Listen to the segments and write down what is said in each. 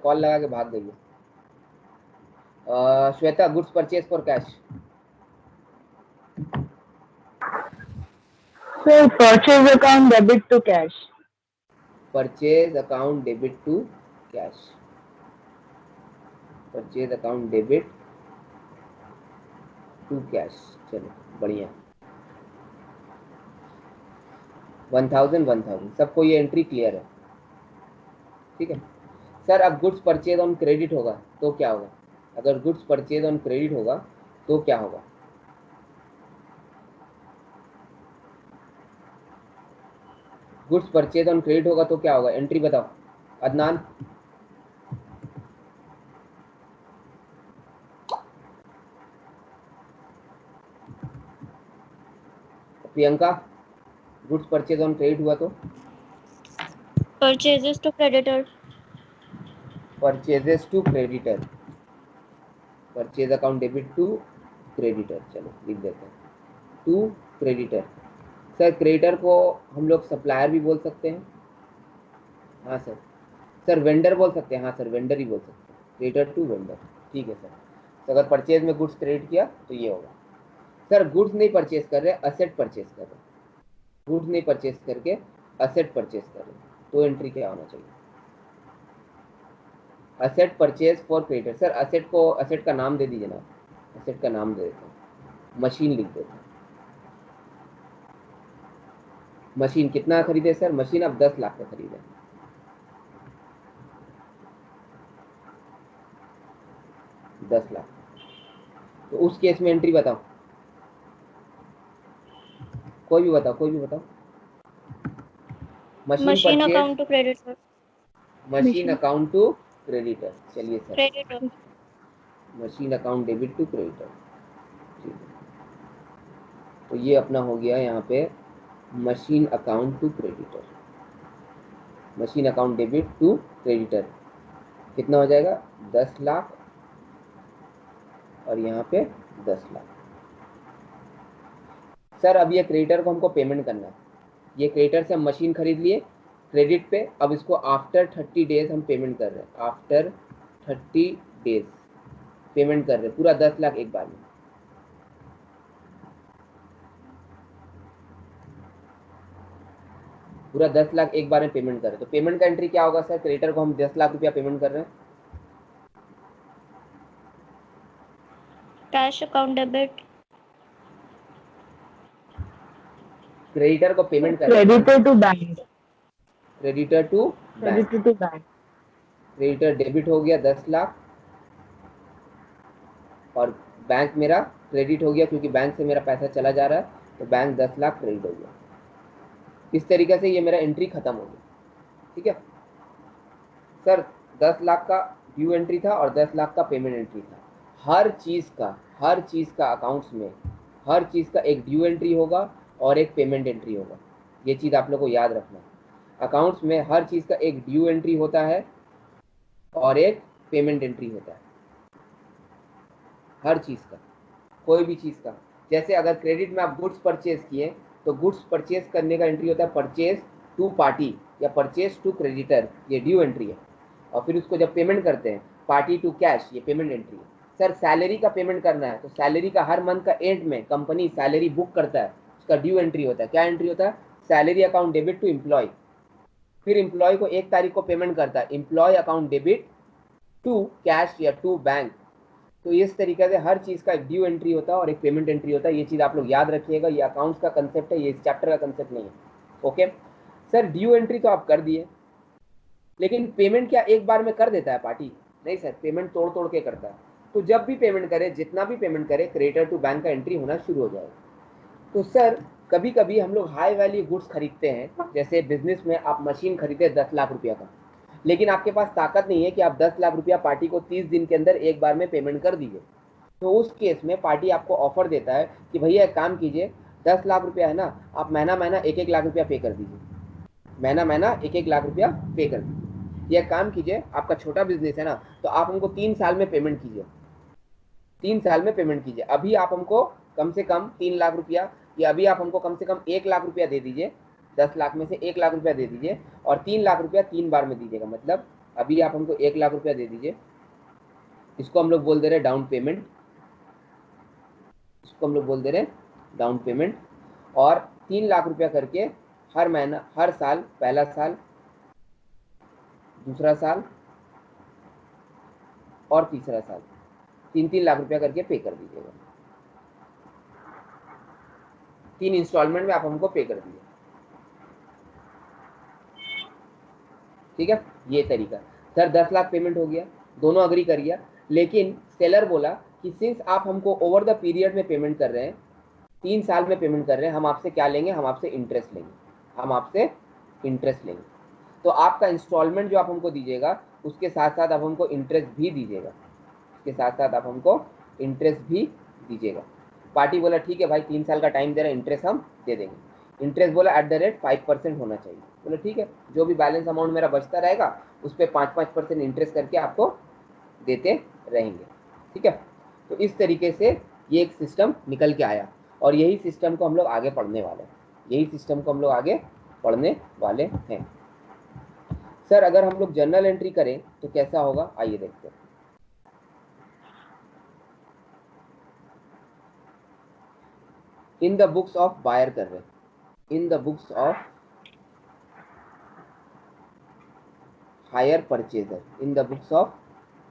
Call लगा के भाग गई है। Shweta, goods purchase for cash. Sir, purchase account debit to cash. Purchase account debit to cash. Purchase account debit to cash. चलो बढ़िया। 1000 1000 सबको ये एंट्री क्लियर है? ठीक है सर। अब गुड्स परचेज ऑन क्रेडिट होगा तो क्या होगा? अगर गुड्स परचेज ऑन क्रेडिट होगा तो क्या होगा? गुड्स परचेज ऑन क्रेडिट होगा तो क्या होगा? एंट्री बताओ Adnan. Priyanka, goods purchase on credit हुआ तो? Purchases to creditor. Purchases to creditor. Purchase account debit to creditor. चलो लिख देते हैं टू क्रेडिटर। सर क्रेडिटर को हम लोग सप्लायर भी बोल सकते हैं। हाँ सर। सर वेंडर बोल सकते हैं। हाँ सर वेंडर ही बोल सकते हैं। Creditor to vendor. ठीक है सर। तो अगर परचेज में गुड्स क्रेडिट किया तो ये होगा। सर गुड्स नहीं परचेज कर रहे, असेट परचेज कर रहे। गुड्स नहीं परचेज करके असेट परचेज कर रहे, तो एंट्री क्या होना चाहिए? Asset purchase for creditor. Sir asset को, असेट का नाम दे दीजिए ना। असेट का नाम दे देते हैं, मशीन लिख देते हैं। मशीन कितना खरीदे सर? मशीन आप 10 लाख का खरीदे। 10 लाख। तो उस केस में एंट्री बताओ, कोई भी बताओ, कोई भी बताओ। Machine account to creditor. Machine account to creditor. चलिए sir, creditor. Machine account debit to creditor. ठीक है, तो ये अपना हो गया यहाँ पे machine account to creditor. Machine account debit to creditor कितना हो जाएगा? 10 लाख और यहाँ पे 10 लाख। सर अब ये क्रेडिटर को हमको पेमेंट करना है। ये क्रेडिटर से हम मशीन खरीद लिए क्रेडिट पे, अब इसको आफ्टर 30 डेज हम पेमेंट कर रहे हैं। आफ्टर 30 डेज पेमेंट कर रहे हैं, पूरा 10 लाख एक बार में। पूरा 10 लाख एक बार में पेमेंट कर रहे हैं, तो पेमेंट का एंट्री क्या होगा सर? क्रेडिटर को हम 10 लाख रुपया पेमेंट कर रहे हैं। Cash account debit. क्रेडिटर को पेमेंट कर रहे हैं। Creditor to bank. Creditor to bank. Creditor to bank. Creditor debit हो गया 10 लाख और बैंक मेरा क्रेडिट हो गया, क्योंकि बैंक से मेरा पैसा चला जा रहा है, तो बैंक 10 लाख क्रेडिट हो गया। इस तरीके से ये मेरा एंट्री खत्म हो गया। ठीक है सर, 10 लाख का ड्यू एंट्री था और 10 लाख का पेमेंट एंट्री था। हर चीज़ का अकाउंट्स में हर चीज़ का एक ड्यू एंट्री होगा और एक पेमेंट एंट्री होगा। ये चीज़ आप लोग को याद रखना है। अकाउंट्स में हर चीज़ का एक ड्यू एंट्री होता है और एक पेमेंट एंट्री होता है। हर चीज़ का, कोई भी चीज़ का। जैसे अगर क्रेडिट में आप गुड्स परचेज किए तो गुड्स परचेज करने का एंट्री होता है परचेज टू पार्टी या परचेज टू क्रेडिटर, ये ड्यू एंट्री है। और फिर उसको जब पेमेंट करते हैं पार्टी टू कैश, ये पेमेंट एंट्री है। सर सैलरी का पेमेंट करना है तो सैलरी का हर मंथ का एंड में कंपनी सैलरी बुक करता है, उसका ड्यू एंट्री होता है। क्या एंट्री होता है? Salary account debit to employ. फिर एम्प्लॉय को 1 तारीख को पेमेंट करता है, employ account debit to cash या टू बैंक। तो इस तरीके से हर चीज़ का एक ड्यू एंट्री होता है और एक पेमेंट एंट्री होता है। ये चीज़ आप लोग याद रखिएगा, ये अकाउंट्स का कंसेप्ट है, ये इस चैप्टर का कंसेप्ट नहीं है। ओके सर, ड्यू एंट्री तो आप कर दिए, लेकिन पेमेंट क्या एक बार में कर देता है पार्टी? नहीं सर, पेमेंट तोड़ तोड़ के करता है। तो जब भी पेमेंट करे, जितना भी पेमेंट करे, क्रेडिटर टू बैंक का एंट्री होना शुरू हो जाएगा। तो सर कभी कभी हम लोग हाई वैल्यू गुड्स खरीदते हैं, जैसे बिजनेस में आप मशीन खरीदे 10 लाख रुपया का, लेकिन आपके पास ताकत नहीं है कि आप 10 लाख रुपया पार्टी को 30 दिन के अंदर एक बार में पेमेंट कर दीजिए। तो उस केस में पार्टी आपको ऑफर देता है कि भैया एक काम कीजिए, 10 लाख रुपया है ना, आप महीना महीना 1-1 लाख रुपया पे कर दीजिए। महीना महीना 1-1 लाख रुपया पे कर दीजिए। यह काम कीजिए, आपका छोटा बिजनेस है ना, तो आप हमको 3 साल में पेमेंट कीजिए। 3 साल में पेमेंट कीजिए। अभी आप हमको कम से कम 3 लाख रुपया, या अभी आप हमको कम से कम 1 लाख रुपया दे दीजिए। 10 लाख में से 1 लाख रुपया दे दीजिए और 3 लाख रुपया 3 बार में दीजिएगा। मतलब अभी आप हमको 1 लाख रुपया दे दीजिए, इसको हम लोग बोल दे रहे हैं डाउन पेमेंट, इसको हम लोग बोल दे रहे हैं डाउन पेमेंट, और 3 लाख रुपया करके हर महीना, हर साल, पहला साल, दूसरा साल और तीसरा साल 3-3 लाख रुपया करके पे कर दीजिएगा। 3 इंस्टॉलमेंट में आप हमको पे कर दीजिए, ठीक है। ये तरीका सर, 10 लाख पेमेंट हो गया, दोनों अग्री कर गया, लेकिन सेलर बोला कि सिंस आप हमको ओवर द पीरियड में पेमेंट कर रहे हैं, 3 साल में पेमेंट कर रहे हैं, हम आपसे क्या लेंगे, हम आपसे इंटरेस्ट लेंगे, हम आपसे इंटरेस्ट लेंगे। तो आपका इंस्टॉलमेंट जो आप हमको दीजिएगा उसके साथ साथ आप हमको इंटरेस्ट भी दीजिएगा, उसके साथ साथ आप हमको इंटरेस्ट भी दीजिएगा। पार्टी बोला ठीक है भाई, 3 साल का टाइम दे रहे हैं, इंटरेस्ट हम दे देंगे। इंटरेस्ट बोला एट द रेट 5% होना चाहिए। बोला ठीक है, जो भी बैलेंस अमाउंट मेरा बचता रहेगा उस पर 5-5% इंटरेस्ट करके आपको देते रहेंगे, ठीक है। तो इस तरीके से ये एक सिस्टम निकल के आया, और यही सिस्टम को हम लोग आगे पढ़ने वाले हैं, यही सिस्टम को हम लोग आगे पढ़ने वाले हैं। सर अगर हम लोग जर्नल एंट्री करें तो कैसा होगा, आइए देखते हैं। In the books of buyer कर रहे हैं, in the books of hire purchaser, in the books of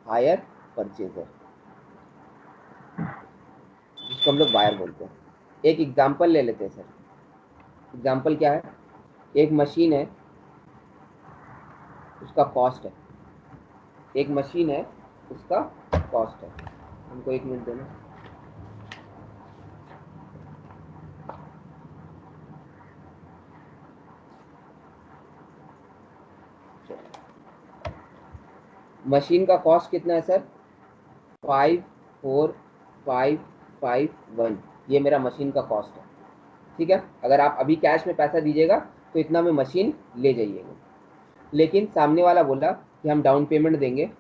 hire purchaser, जिसको हम लोग बायर बोलते हैं। एक एग्जांपल ले लेते हैं सर। एग्जांपल क्या है, एक मशीन है, उसका कॉस्ट है, एक मशीन है, उसका कॉस्ट है। हमको 1 मिनट देना। मशीन का कॉस्ट कितना है सर, 54551, ये मेरा मशीन का कॉस्ट है, ठीक है। अगर आप अभी कैश में पैसा दीजिएगा तो इतना में मशीन ले जाइएगा, लेकिन सामने वाला बोला कि हम डाउन पेमेंट देंगे,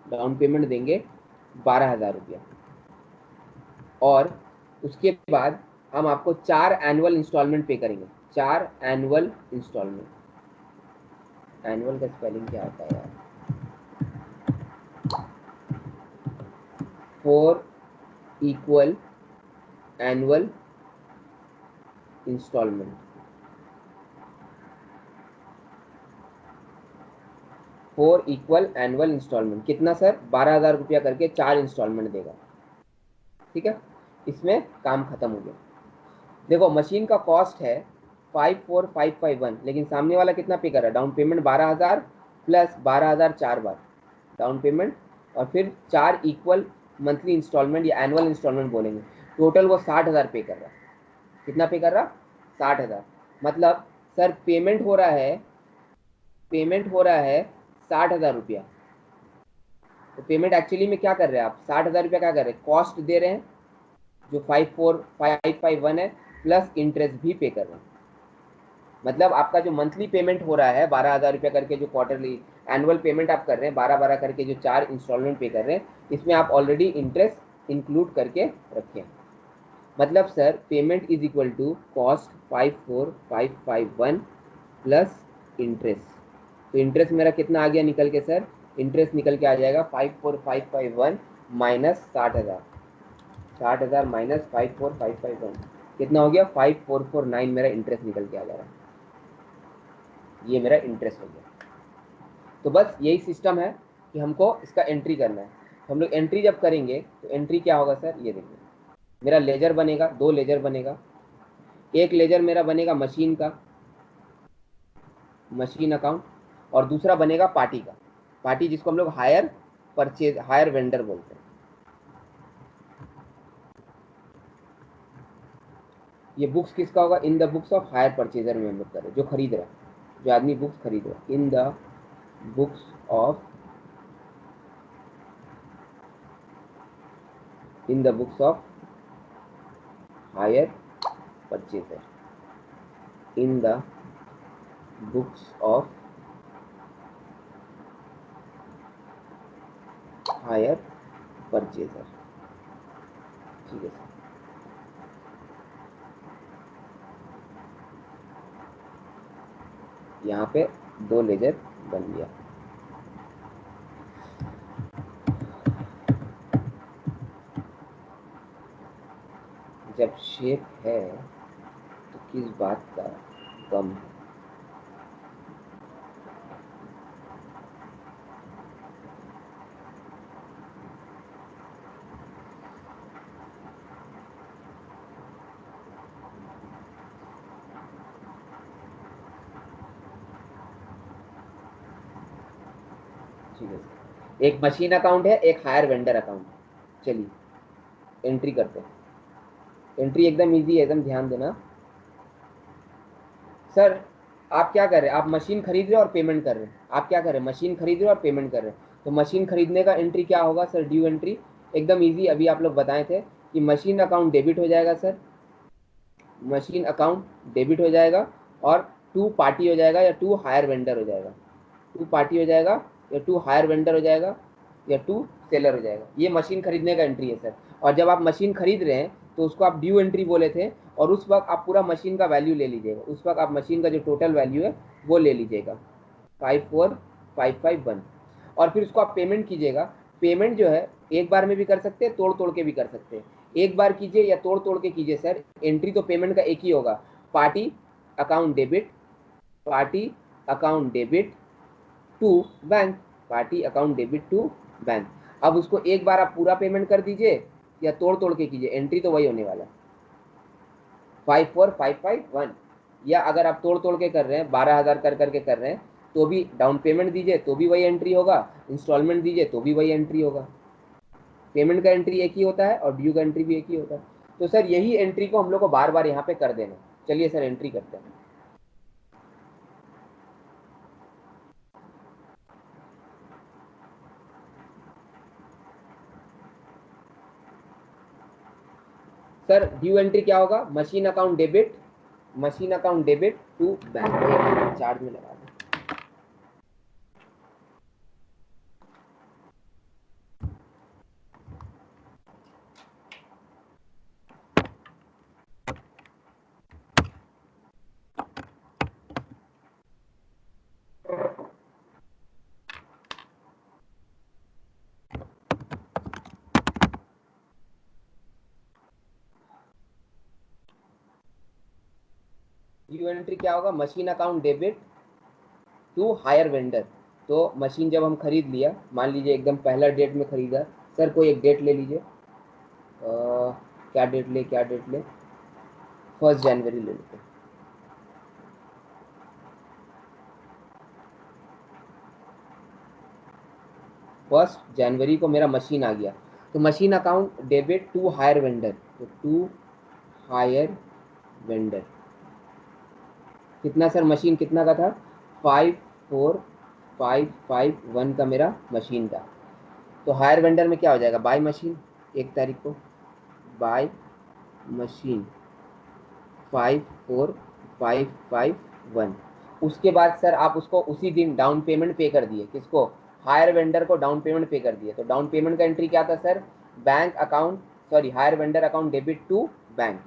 डाउन पेमेंट देंगे 12,000 रुपया, और उसके बाद हम आपको 4 एनुअल इंस्टॉलमेंट पे करेंगे, 4 एनुअल इंस्टॉलमेंट। एनुअल का स्पेलिंग क्या होता है यार, 4 equal annual instalment, 4 equal annual instalment. कितना सर, 12,000 रुपया करके 4 इंस्टॉलमेंट देगा, ठीक है। इसमें काम खत्म हो गया। देखो मशीन का कॉस्ट है 54551, लेकिन सामने वाला कितना पे कर रहा है, डाउन पेमेंट 12,000 प्लस 12,000 4 बार डाउन पेमेंट, और फिर 4 इक्वल मंथली इंस्टॉलमेंट या एनुअल इंस्टॉलमेंट बोलेंगे, टोटल वो 60,000 पे कर रहा है। कितना पे कर रहा, 60,000। मतलब सर पेमेंट हो रहा है, पेमेंट हो रहा है 60,000 रुपया। तो पेमेंट एक्चुअली में क्या कर रहे हैं आप, 60,000 रुपया क्या कर रहे हैं, कॉस्ट दे रहे हैं जो 54551 है, प्लस इंटरेस्ट भी पे कर रहे हैं। मतलब आपका जो मंथली पेमेंट हो रहा है 12,000 रुपया करके, जो क्वार्टरली एनुअल पेमेंट आप कर रहे हैं 12-12 करके, जो 4 इंस्टॉलमेंट पे कर रहे हैं, इसमें आप ऑलरेडी इंटरेस्ट इंक्लूड करके रखें। मतलब sir payment is equal to cost 54551 plus interest. तो इंटरेस्ट मेरा कितना आ गया निकल के सर, इंटरेस्ट निकल के आ जाएगा 54551 माइनस 60,000, 60,000 माइनस 54551 कितना हो गया, 5449 मेरा इंटरेस्ट निकल के आ जा रहा है। ये मेरा इंटरेस्ट हो गया। तो बस यही सिस्टम है कि हमको इसका एंट्री करना है। तो हम लोग एंट्री जब करेंगे तो एंट्री क्या होगा सर, ये देखिए मेरा लेजर बनेगा, 2 लेजर बनेगा। एक लेजर मेरा बनेगा मशीन का, मशीन अकाउंट, और दूसरा बनेगा पार्टी का, पार्टी जिसको हम लोग हायर परचेज, हायर वेंडर बोलते हैं। ये बुक्स किसका होगा, in the books of hire purchaser में हम लोग करें, जो खरीद रहा है, जो आदमी बुक्स खरीद रहा है, in the books of, in the books of hire purchaser, in the books of hire purchaser, ठीक है सर। यहाँ पे 2 लेजर बन गया। जब शेप है तो किस बात का गम है? ठीक है सर, एक मशीन अकाउंट है, एक हायर वेंडर अकाउंट है। चलिए एंट्री करते हैं। एंट्री एकदम इजी है, एकदम ध्यान देना। सर आप क्या कर रहे हैं? आप मशीन खरीद रहे हो और पेमेंट कर रहे हैं। आप क्या कर रहे हैं? मशीन खरीद रहे हो और पेमेंट कर रहे हैं। तो मशीन खरीदने का एंट्री क्या होगा सर? Due entry. एकदम इजी, अभी आप लोग बताए थे कि मशीन अकाउंट डेबिट हो जाएगा सर, मशीन अकाउंट डेबिट हो जाएगा और टू पार्टी हो जाएगा या टू हायर वेंडर हो जाएगा। टू पार्टी हो जाएगा या टू हायर वेंडर हो जाएगा या टू सेलर हो जाएगा। ये मशीन खरीदने का एंट्री है सर। और जब आप मशीन खरीद रहे हैं तो उसको आप ड्यू एंट्री बोले थे, और उस वक्त आप पूरा मशीन का वैल्यू ले लीजिएगा। उस वक्त आप मशीन का जो टोटल वैल्यू है वो ले लीजिएगा 54551, और फिर उसको आप पेमेंट कीजिएगा। पेमेंट जो है एक बार में भी कर सकते हैं, तोड़ तोड़ के भी कर सकते हैं। एक बार कीजिए या तोड़ तोड़ के कीजिए सर, एंट्री तो पेमेंट का एक ही होगा। Party account debit, party account debit to bank, party account debit to bank. अब उसको एक बार आप पूरा पेमेंट कर दीजिए या तोड़ तोड़ के कीजिए, एंट्री तो वही होने वाला है 54551। या अगर आप तोड़ तोड़ के कर रहे हैं, 12,000 कर करके कर रहे हैं, तो भी डाउन पेमेंट दीजिए तो भी वही एंट्री होगा, इंस्टॉलमेंट दीजिए तो भी वही एंट्री होगा। पेमेंट का एंट्री एक ही होता है और ड्यू का एंट्री भी एक ही होता है। तो सर यही एंट्री को हम लोग को बार बार यहाँ पे कर देना। चलिए सर एंट्री करते हैं। सर ड्यू एंट्री क्या होगा? Machine account debit, machine account debit to bank. Charge में लगा दें। ड्यू एंट्री क्या होगा? Machine account debit to hire vendor. तो मशीन जब हम खरीद लिया, मान लीजिए एकदम पहला डेट में खरीदा। सर कोई एक डेट ले लीजिए, क्या डेट ले, क्या डेट ले? 1 जनवरी ले लेते हैं। 1 जनवरी को मेरा मशीन आ गया, तो machine account debit to hire vendor, तो टू हायर वेंडर कितना सर? मशीन कितना का था? 54551 का मेरा मशीन था। तो हायर वेंडर में क्या हो जाएगा? बाय मशीन, 1 तारीख को बाय मशीन 54551। उसके बाद सर आप उसको उसी दिन डाउन पेमेंट पे कर दिए। किसको? हायर वेंडर को डाउन पेमेंट पे कर दिए। तो डाउन पेमेंट का एंट्री क्या था sir? Bank account, sorry hire vendor account debit to bank.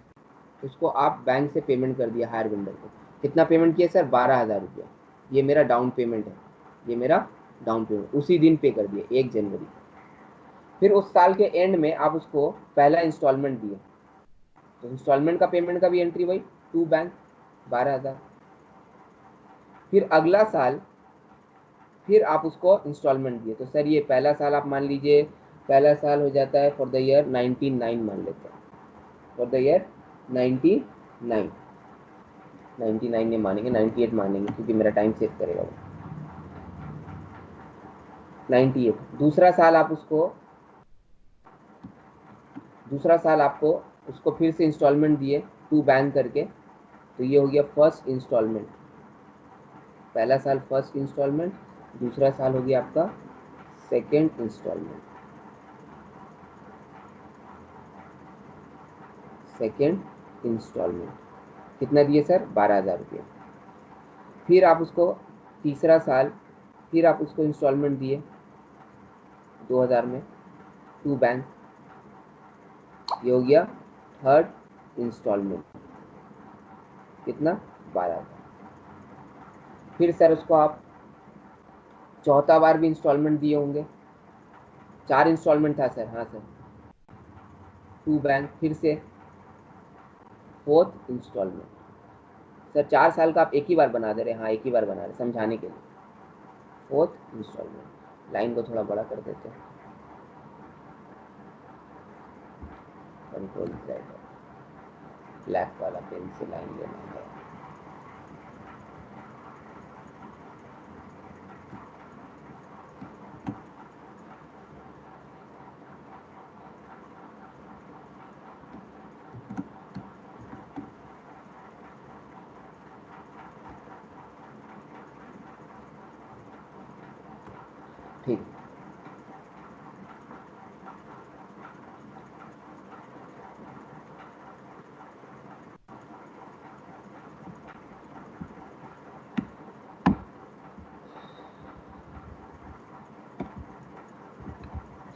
उसको आप बैंक से पेमेंट कर दिया हायर वेंडर को। कितना पेमेंट किया सर? 12,000 रुपया। ये मेरा डाउन पेमेंट है, ये मेरा डाउन पेमेंट उसी दिन पे कर दिए 1 जनवरी। फिर उस साल के एंड में आप उसको पहला इंस्टॉलमेंट दिए, तो इंस्टॉलमेंट का पेमेंट का भी एंट्री वही टू बैंक 12,000। फिर अगला साल फिर आप उसको इंस्टॉलमेंट दिए। तो सर ये पहला साल आप मान लीजिए, पहला साल हो जाता है फॉर द ईयर 99 मान लेते हैं, फॉर द ईयर 99, 99 नहीं मानेंगे, 98 मानेंगे क्योंकि मेरा टाइम सेव करेगा वो। 98 दूसरा साल आपको उसको फिर से इंस्टॉलमेंट दिए टू बैंक करके, तो ये हो गया फर्स्ट इंस्टॉलमेंट। पहला साल फर्स्ट इंस्टॉलमेंट, दूसरा साल हो गया आपका सेकेंड इंस्टॉलमेंट, सेकेंड इंस्टॉलमेंट कितना दिए सर? 12,000 रुपये। फिर आप उसको तीसरा साल फिर आप उसको इंस्टॉलमेंट दिए 2,000 में टू बैंक, ये हो गया थर्ड इंस्टॉलमेंट। कितना? 12,000। फिर सर उसको आप चौथा बार भी इंस्टॉलमेंट दिए होंगे, 4 इंस्टॉलमेंट था सर, हाँ सर, 2 बैंक, फिर से 4th इंस्टॉलमेंट। सर 4 साल का आप एक ही बार बना दे रहे हैं, हाँ एक ही बार बना रहे समझाने के लिए। 4th इंस्टॉलमेंट, लाइन को थोड़ा बड़ा कर देते हैं, कंट्रोल Z, ब्लैक वाला पेन से लाइन लेना है। ठीक,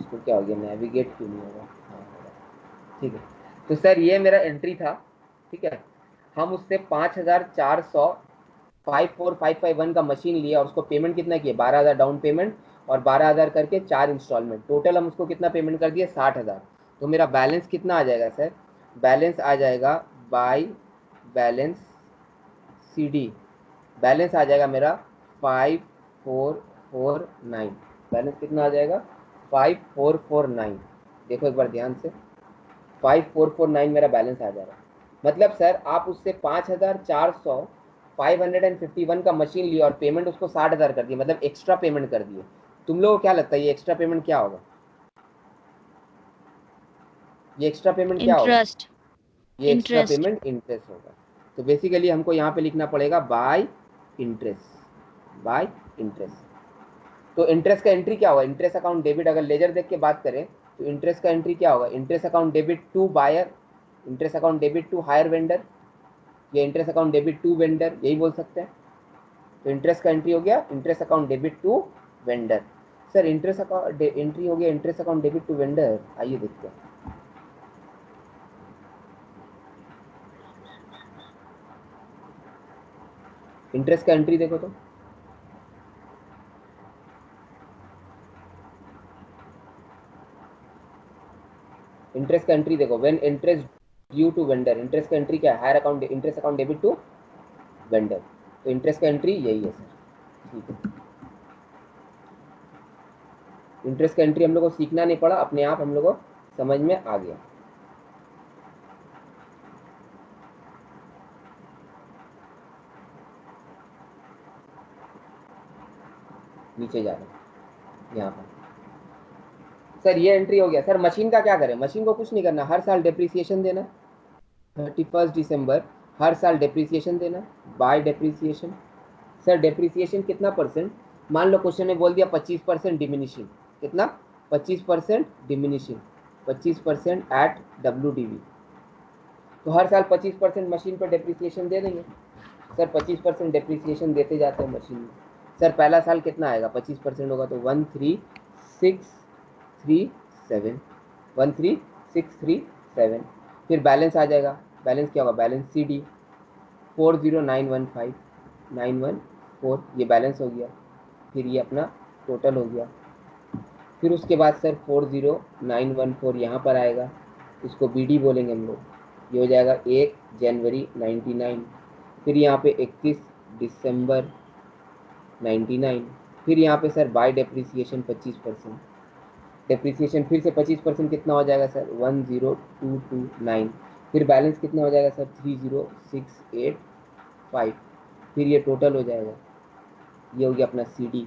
इसको क्या हो गया, नेविगेट क्यों नहीं होगा, हाँ होगा, ठीक है। तो सर ये मेरा एंट्री था, ठीक है। हम उससे 5,400 54,551 का मशीन लिया और उसको पेमेंट कितना किया, 12,000 डाउन पेमेंट और 12,000 करके 4 इंस्टॉलमेंट, टोटल हम उसको कितना पेमेंट कर दिए, 60,000। तो मेरा बैलेंस कितना आ जाएगा सर, बैलेंस आ जाएगा बाय बैलेंस CD, बैलेंस आ जाएगा मेरा 5449, बैलेंस कितना आ जाएगा 5449। देखो एक बार ध्यान से, 5449 मेरा बैलेंस आ जा रहा है। मतलब सर आप उससे 5,400 551 का मशीन लिया और पेमेंट उसको 60,000 कर दिए, मतलब एक्स्ट्रा पेमेंट कर दिए। तुम लोगों को क्या लगता है ये एक्स्ट्रा पेमेंट क्या होगा, ये एक्स्ट्रा पेमेंट क्या होगा, Interest. ये एक्स्ट्रा Interest. पेमेंट इंटरेस्ट होगा। तो बेसिकली हमको यहाँ पे लिखना पड़ेगा बाय इंटरेस्ट, बाय इंटरेस्ट। तो इंटरेस्ट का एंट्री क्या होगा, इंटरेस्ट अकाउंट डेबिट, अगर लेजर देख के बात करें तो इंटरेस्ट का एंट्री क्या होगा, interest account debit to buyer, interest account debit to hire vendor, या interest account debit to vendor, यही बोल सकते हैं। तो इंटरेस्ट का एंट्री हो गया interest account debit to vendor. Sir interest account entry हो गया interest account debit to vendor, आइए देखते हैं। इंटरेस्ट का एंट्री देखो तो, इंटरेस्ट का एंट्री देखो, when interest due to vendor, interest का एंट्री क्या है, hire account interest account debit to vendor. तो इंटरेस्ट का एंट्री यही है सर, ठीक है। इंटरेस्ट का एंट्री हम लोग को सीखना नहीं पड़ा, अपने आप हम लोग को समझ में आ गया। नीचे जा रहे हैं यहाँ पर, सर ये एंट्री हो गया। सर मशीन का क्या करें, मशीन को कुछ नहीं करना, हर साल डिप्रिसिएशन देना, 31 दिसंबर हर साल डिप्रिसिएशन देना, बाय डिप्रिसिएशन। सर डिप्रिसिएशन कितना परसेंट, मान लो क्वेश्चन ने बोल दिया 25% डिमिनिशिंग, कितना 25% डिमिनिशिंग, 25% एट WDV। तो हर साल 25% मशीन पर डिप्रिसिएशन दे देंगे। सर 25% डिप्रिसिएशन देते जाते हैं मशीन में। सर पहला साल कितना आएगा, 25% होगा तो 13,637, 13,637। फिर बैलेंस आ जाएगा, बैलेंस क्या होगा, बैलेंस CD 40,915,914, ये बैलेंस हो गया। फिर ये अपना टोटल हो गया। फिर उसके बाद सर 40,914 यहाँ पर आएगा, इसको BD बोलेंगे हम लोग, ये हो जाएगा 1 जनवरी 99। फिर यहाँ पे 31 दिसंबर 99। फिर यहाँ पे सर बाय डेप्रिसिएशन 25%, डेप्रिसिएशन फिर से 25% कितना हो जाएगा सर 10,229। फिर बैलेंस कितना हो जाएगा सर 30,685। फिर ये टोटल हो जाएगा, ये हो गया अपना CD।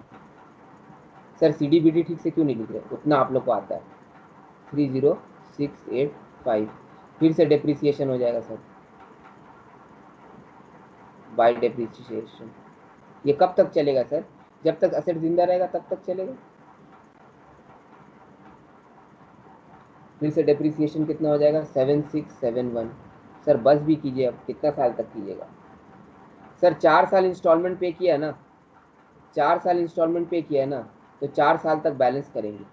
सर CD BD ठीक से क्यों नहीं लिख रहे, उतना आप लोग को आता है, 30,685। फिर से डेप्रिसिएशन हो जाएगा सर बाय डेप्रिसिएशन। ये कब तक चलेगा सर, जब तक असेट जिंदा रहेगा तब तक चलेगा। फिर से डेप्रिसिएशन कितना हो जाएगा 7,671। सर बस भी कीजिए, अब कितना साल तक कीजिएगा। सर 4 साल इंस्टॉलमेंट पे किया है ना, 4 साल इंस्टॉलमेंट पे किया है ना, तो 4 साल तक बैलेंस करेंगे,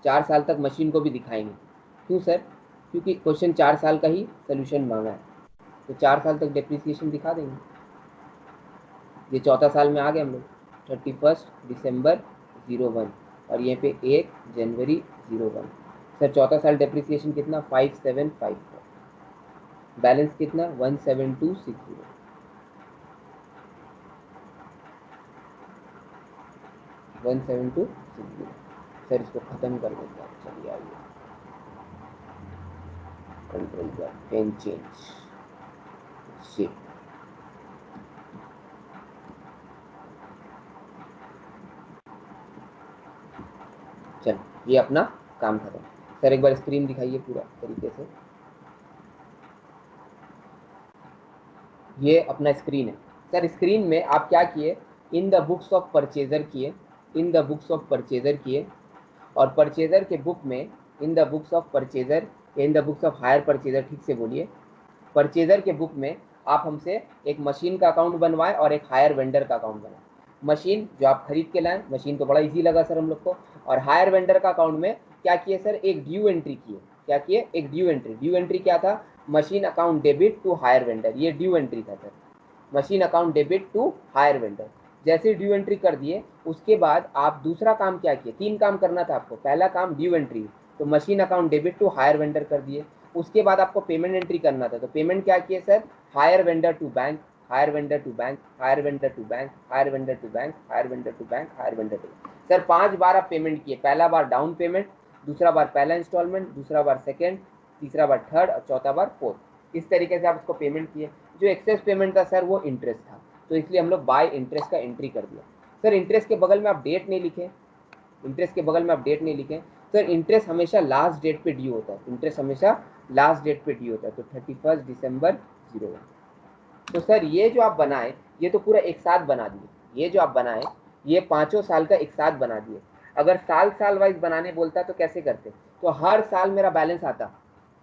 4 साल तक मशीन को भी दिखाएंगे। क्यों सर, क्योंकि क्वेश्चन 4 साल का ही सोल्यूशन मांगा है, तो 4 साल तक डेप्रिसिएशन दिखा देंगे। ये चौथा साल में आ गए हम लोग, 31 दिसंबर 01 और यहाँ पे 1 जनवरी 01। सर चौथा साल डेप्रिसिएशन कितना 5754, बैलेंस कितना 17260। सर इसको खत्म कर देते हैं, चलिए आइए कंट्रोल कर पेन चेंज शिफ्ट। चल ये अपना काम खत्म। सर एक बार स्क्रीन दिखाइए पूरा तरीके से। ये अपना स्क्रीन है सर। स्क्रीन में आप क्या किए, in the books of purchaser किए, in the books of purchaser किए, और परचेजर के बुक में in the books of purchaser, in the books of hire purchaser, ठीक से बोलिए। परचेजर के बुक में आप हमसे एक मशीन का अकाउंट बनवाए और एक हायर वेंडर का अकाउंट बनाए। मशीन जो आप खरीद के लाए, मशीन तो बड़ा इजी लगा सर हम लोग को। और हायर वेंडर का अकाउंट में क्या किए सर, एक ड्यू एंट्री किए। क्या किए, एक ड्यू एंट्री। ड्यू एंट्री क्या था, machine account debit to hire vendor, ये ड्यू एंट्री था sir. Machine account debit to hire vendor. जैसे ड्यू एंट्री कर दिए उसके बाद आप दूसरा काम क्या किए, 3 काम करना था आपको। पहला काम ड्यू एंट्री, तो machine account debit to hire vendor कर दिए। उसके बाद आपको पेमेंट एंट्री करना था, तो पेमेंट क्या किए sir, hire vendor to bank, hire vendor to bank, hire vendor to bank, hire vendor to bank, hire vendor to bank, hire vendor to. Sir 5 बार आप पेमेंट किए। पहला बार डाउन पेमेंट, दूसरा बार पहला इंस्टॉलमेंट, दूसरा बार सेकेंड, तीसरा बार थर्ड और चौथा बार फोर्थ। इस तरीके से आप उसको पेमेंट किए। जो एक्सेस पेमेंट था सर वो इंटरेस्ट था, तो इसलिए हम लोग बाय इंटरेस्ट का एंट्री कर दिया। सर इंटरेस्ट के बगल में आप डेट नहीं लिखे, इंटरेस्ट के बगल में आप डेट नहीं लिखे। सर इंटरेस्ट हमेशा लास्ट डेट पे ड्यू होता है, इंटरेस्ट हमेशा लास्ट डेट पे ड्यू होता है, तो 31 दिसंबर 01। तो सर ये जो आप बनाए ये तो पूरा एक साथ बना दिए, ये जो आप बनाए ये 5 साल का एक साथ बना दिए। अगर साल साल वाइज बनाने बोलता तो कैसे करते, तो हर साल मेरा बैलेंस आता,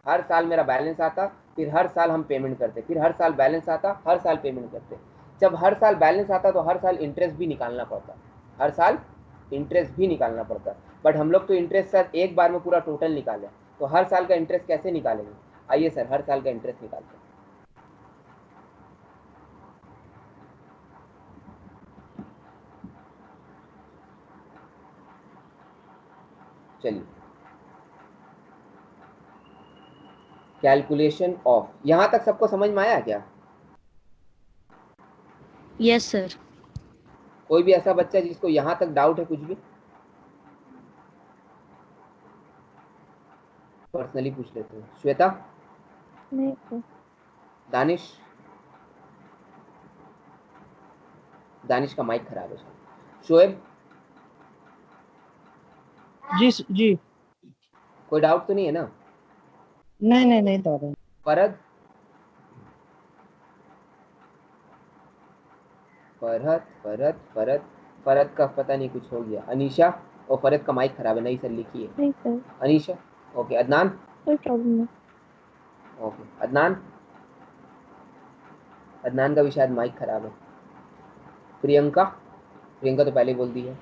हर साल मेरा बैलेंस आता, फिर हर साल हम पेमेंट करते, फिर हर साल बैलेंस आता, हर साल पेमेंट करते। जब हर साल बैलेंस आता तो हर साल इंटरेस्ट भी निकालना पड़ता, हर साल इंटरेस्ट भी निकालना पड़ता। बट हम लोग तो इंटरेस्ट सर एक बार में पूरा टोटल निकाले, तो हर साल का इंटरेस्ट कैसे निकालेंगे। आइए सर हर साल का इंटरेस्ट निकालते हैं। चलिए कैलकुलेशन ऑफ, यहां तक सबको समझ में आया क्या। Yes sir. कोई भी ऐसा बच्चा जिसको यहां तक डाउट है कुछ भी, पर्सनली पूछ लेते हैं। श्वेता, नहीं सर। दानिश, दानिश का माइक खराब है। शोएब, जी। कोई डाउट तो नहीं है ना। नहीं दादा। फरद, फरहत फरहत फरहत फरहत का पता नहीं कुछ हो गया। अनीशा, और फरहत का माइक खराब है, नहीं सर लिखिए। नहीं सर, अनीशा, ओके। अदनान, कोई प्रॉब्लम नहीं। ओके। अदनान, अदनान का भी शायद माइक खराब है। प्रियंका, प्रियंका तो पहले बोल दी है।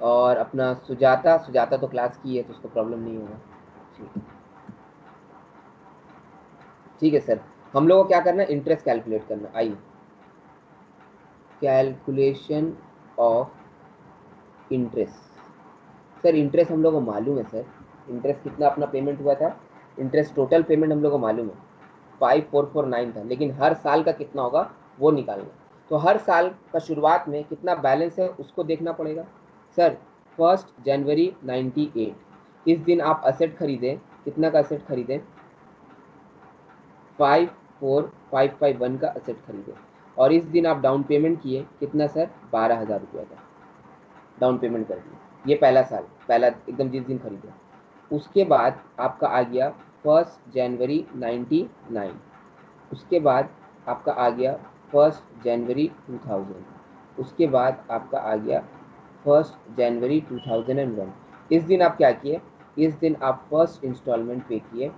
और अपना सुजाता, सुजाता तो क्लास की है तो उसको प्रॉब्लम नहीं होगा। ठीक है, ठीक है सर। हम लोग को क्या करना है, इंटरेस्ट कैलकुलेट करना। आइए, calculation of interest. Sir interest हम लोग को मालूम है सर, इंटरेस्ट कितना अपना पेमेंट हुआ था, इंटरेस्ट टोटल पेमेंट हम लोग को मालूम है 5449 था, लेकिन हर साल का कितना होगा वो निकालना। तो हर साल का शुरुआत में कितना बैलेंस है उसको देखना पड़ेगा। सर 1 जनवरी 98, इस दिन आप असेट खरीदें, कितना का असेट खरीदें, 54551 का असेट खरीदे। और इस दिन आप डाउन पेमेंट किए कितना सर, 12,000 रुपये का डाउन पेमेंट कर दिए। ये पहला साल, पहला एकदम जिस दिन खरीदे। उसके बाद आपका आ गया 1 जनवरी 99, उसके बाद आपका आ गया 1 जनवरी 2000, उसके बाद आपका आ गया 1 जनवरी 2001। इस दिन आप क्या किए, इस दिन आप फर्स्ट इंस्टॉलमेंट पे किए।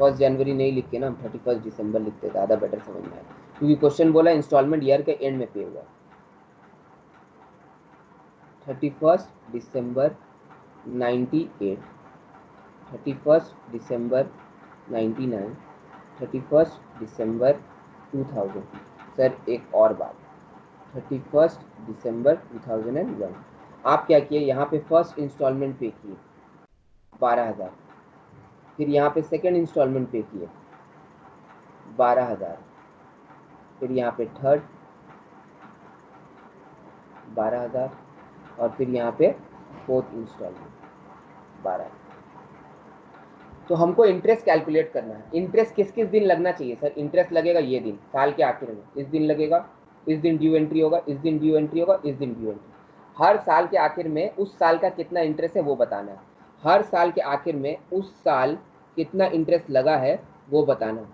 1 जनवरी नहीं लिख के ना 31 दिसंबर लिखते, ज़्यादा बेटर समझ में आए, क्योंकि क्वेश्चन बोला इंस्टॉलमेंट ईयर के एंड में पे हुआ। 31 दिसंबर 98, 31 दिसंबर 99, 31 दिसंबर 2000। सर एक और बात, 31 दिसंबर 2001 आप क्या किए, यहाँ पे फर्स्ट इंस्टॉलमेंट पे किए 12,000, फिर यहाँ पे सेकंड इंस्टॉलमेंट पे किए 12,000, फिर यहाँ पे थर्ड 12,000 और फिर यहाँ पे फोर्थ इंस्टॉलमेंट 12,000। तो हमको इंटरेस्ट कैलकुलेट करना है। इंटरेस्ट किस किस दिन लगना चाहिए सर? इंटरेस्ट लगेगा ये दिन, साल के आखिर में, इस दिन लगेगा, इस दिन ड्यू एंट्री होगा, इस दिन ड्यू एंट्री होगा, इस दिन ड्यू एंट्री। हर साल के आखिर में उस साल का कितना इंटरेस्ट है वो बताना है। हर साल के आखिर में उस साल कितना इंटरेस्ट लगा है वो बताना है।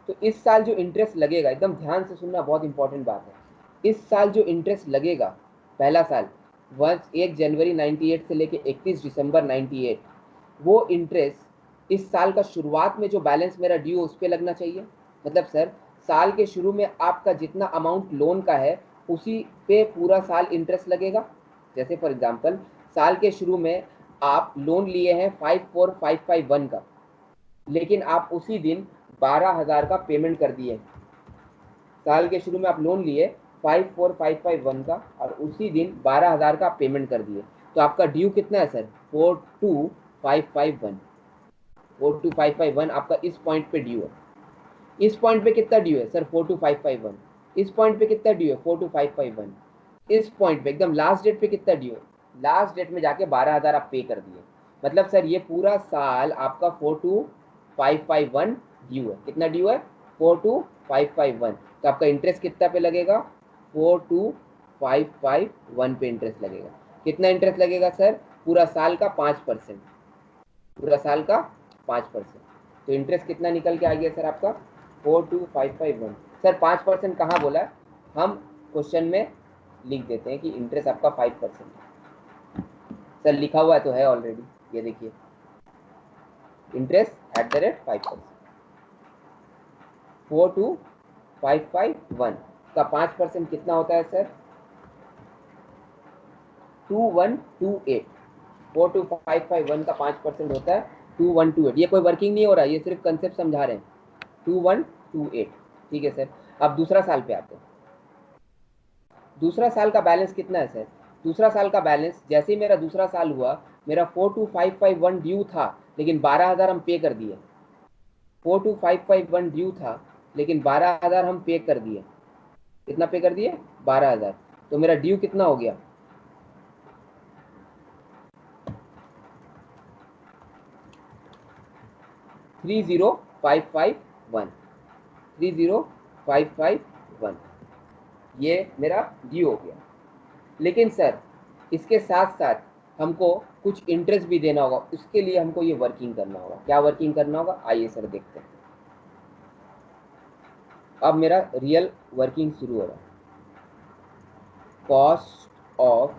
तो इस साल जो इंटरेस्ट लगेगा, एकदम ध्यान से सुनना, बहुत इंपॉर्टेंट बात है। इस साल जो इंटरेस्ट लगेगा, पहला साल 1 जनवरी 98 से लेके 31 दिसंबर 98, वो इंटरेस्ट इस साल का शुरुआत में जो बैलेंस मेरा ड्यू उस पर लगना चाहिए। मतलब सर साल के शुरू में आपका जितना अमाउंट लोन का है उसी पे पूरा साल इंटरेस्ट लगेगा। जैसे फॉर एग्जांपल साल के शुरू में आप लोन लिए हैं 54,551 का, लेकिन आप उसी दिन 12,000 का पेमेंट कर दिए। साल के शुरू में आप लोन लिए 54,551 का और उसी दिन 12,000 का पेमेंट कर दिए, तो आपका ड्यू कितना है सर? 42,551। 42,551 आपका इस पॉइंट पे ड्यू है। इस पॉइंट पे कितना ड्यू है सर? 42,551। इस पॉइंट पे कितना ड्यू है? 42,551। इस पॉइंट पे एकदम लास्ट डेट पे कितना ड्यू है? लास्ट डेट में जाके 12,000 आप पे कर दिए। मतलब सर ये पूरा साल आपका 42,551 ड्यू है। कितना ड्यू है? 42,551। तो आपका इंटरेस्ट कितना पे लगेगा? 42,551 पे इंटरेस्ट लगेगा। कितना इंटरेस्ट लगेगा सर? पूरा साल का 5%। पूरा साल का 5%। तो इंटरेस्ट कितना निकल के आ गया सर आपका? 42,551। सर 5% कहाँ बोला है? हम क्वेश्चन में लिख देते हैं कि इंटरेस्ट आपका 5% है। सर लिखा हुआ है तो है ऑलरेडी, ये देखिए, इंटरेस्ट @ 5%। 42,551 का 5% कितना होता है सर? 2128। 42,551 का 5% होता है 2128। ये कोई वर्किंग नहीं हो रहा है, ये सिर्फ कंसेप्ट समझा रहे हैं। 2128। ठीक है सर। अब दूसरा साल पे आते हैं। दूसरा साल का बैलेंस कितना है सर? दूसरा साल का बैलेंस, जैसे ही मेरा दूसरा साल हुआ, मेरा 42,551 ड्यू था, लेकिन 12,000 हम पे कर दिए। 42,551 ड्यू था, लेकिन 12,000 हम पे कर दिए। कितना पे कर दिए? 12,000। तो मेरा ड्यू कितना हो गया? 30,551। 30,551 ये मेरा ड्यू हो गया। लेकिन सर इसके साथ साथ हमको कुछ इंटरेस्ट भी देना होगा, उसके लिए हमको ये वर्किंग करना होगा। क्या वर्किंग करना होगा? आइए सर देखते हैं। अब मेरा रियल वर्किंग शुरू हो रहा है। Cost of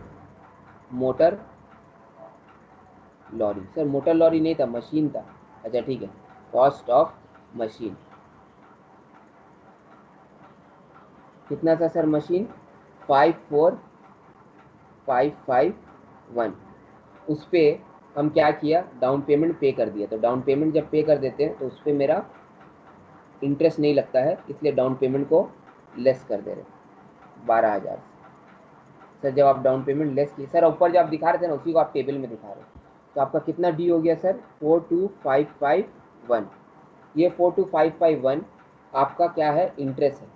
motor lorry. Sir motor lorry नहीं था, मशीन था। अच्छा ठीक है, कॉस्ट ऑफ मशीन कितना था सर? मशीन 54,551। उस पर हम क्या किया? डाउन पेमेंट पे कर दिया। तो डाउन पेमेंट जब पे कर देते हैं तो उस पर मेरा इंटरेस्ट नहीं लगता है, इसलिए डाउन पेमेंट को लेस कर दे रहे 12,000। सर जब आप डाउन पेमेंट लेस किए, सर ऊपर जो आप दिखा रहे थे ना उसी को आप टेबल में दिखा रहे हो। तो आपका कितना डी हो गया सर? 42,551। ये 42,551 आपका क्या है? इंटरेस्ट है।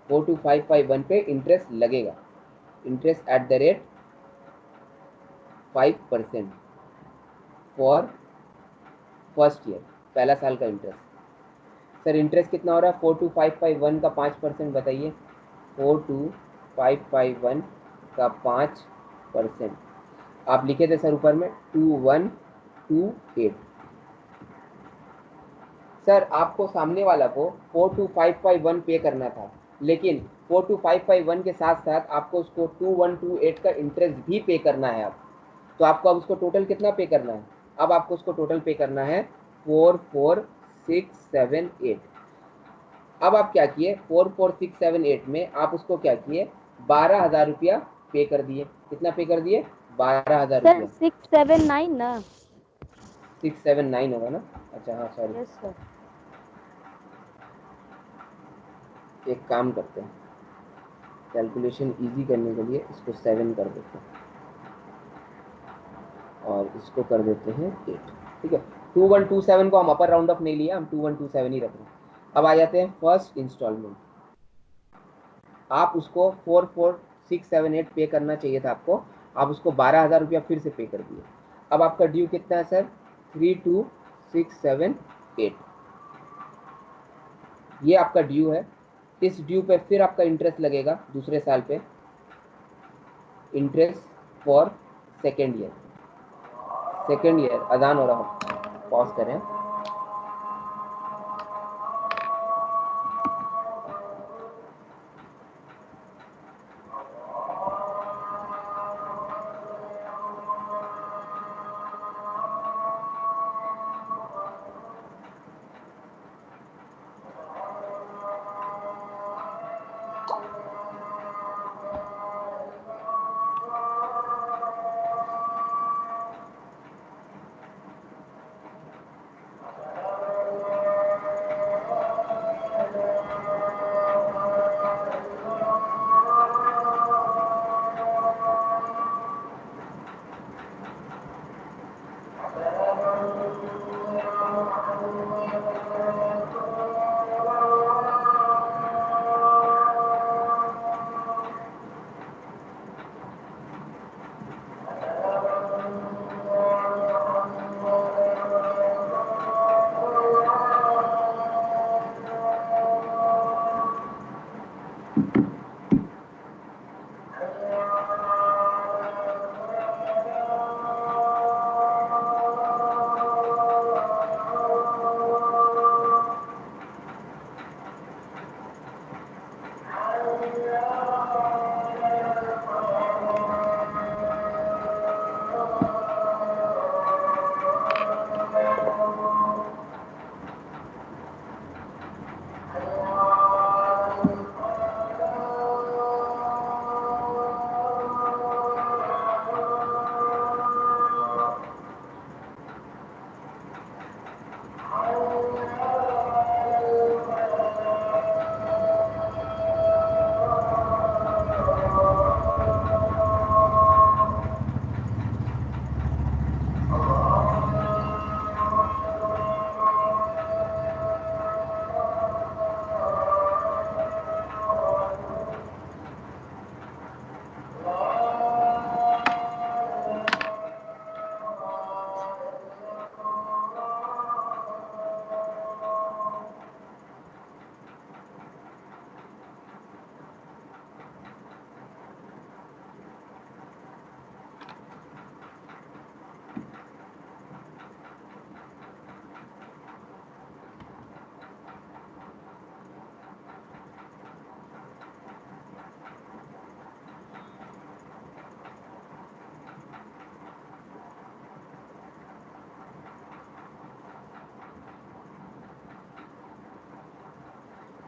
42,551 पे इंटरेस्ट लगेगा। इंटरेस्ट @ 5% फॉर फर्स्ट ईयर, पहला साल का इंटरेस्ट। सर इंटरेस्ट कितना हो रहा है? 42,551 का 5% बताइए। 42,551 का 5% आप लिखे थे सर ऊपर में 2128। सर आपको सामने वाला को 42,551 पे करना था, लेकिन 42,551 के साथ साथ आपको उसको 2128 का इंटरेस्ट भी पे करना है। तो आपको अब उसको टोटल कितना पे करना है? अब आपको उसको टोटल पे करना है 44,678। अब आप क्या किए? 44,678 में आप उसको क्या किए? 12,000 रुपया पे कर दिए। कितना पे कर दिए? 12,000 सर रुपया। 679 ना? 679 होगा ना? अच्छा हाँ सॉरी, यस सर। एक काम करते हैं, कैलकुलेशन इजी करने के लिए इसको 7 कर देते हैं और इसको कर देते हैं 8। ठीक है, 2127 को हम अपर राउंड ऑफ नहीं लिया, हम 2127 ही रख रहे हैं। अब आ जाते हैं फर्स्ट इंस्टॉलमेंट। आप उसको 44678 पे करना चाहिए था आपको, आप उसको 12,000 रुपया फिर से पे कर दिए। अब आपका ड्यू कितना है सर? 32678, ये आपका ड्यू है। इस ड्यू पे फिर आपका इंटरेस्ट लगेगा दूसरे साल पे, interest for second year. Second year, अजान हो रहा है, पॉज करें।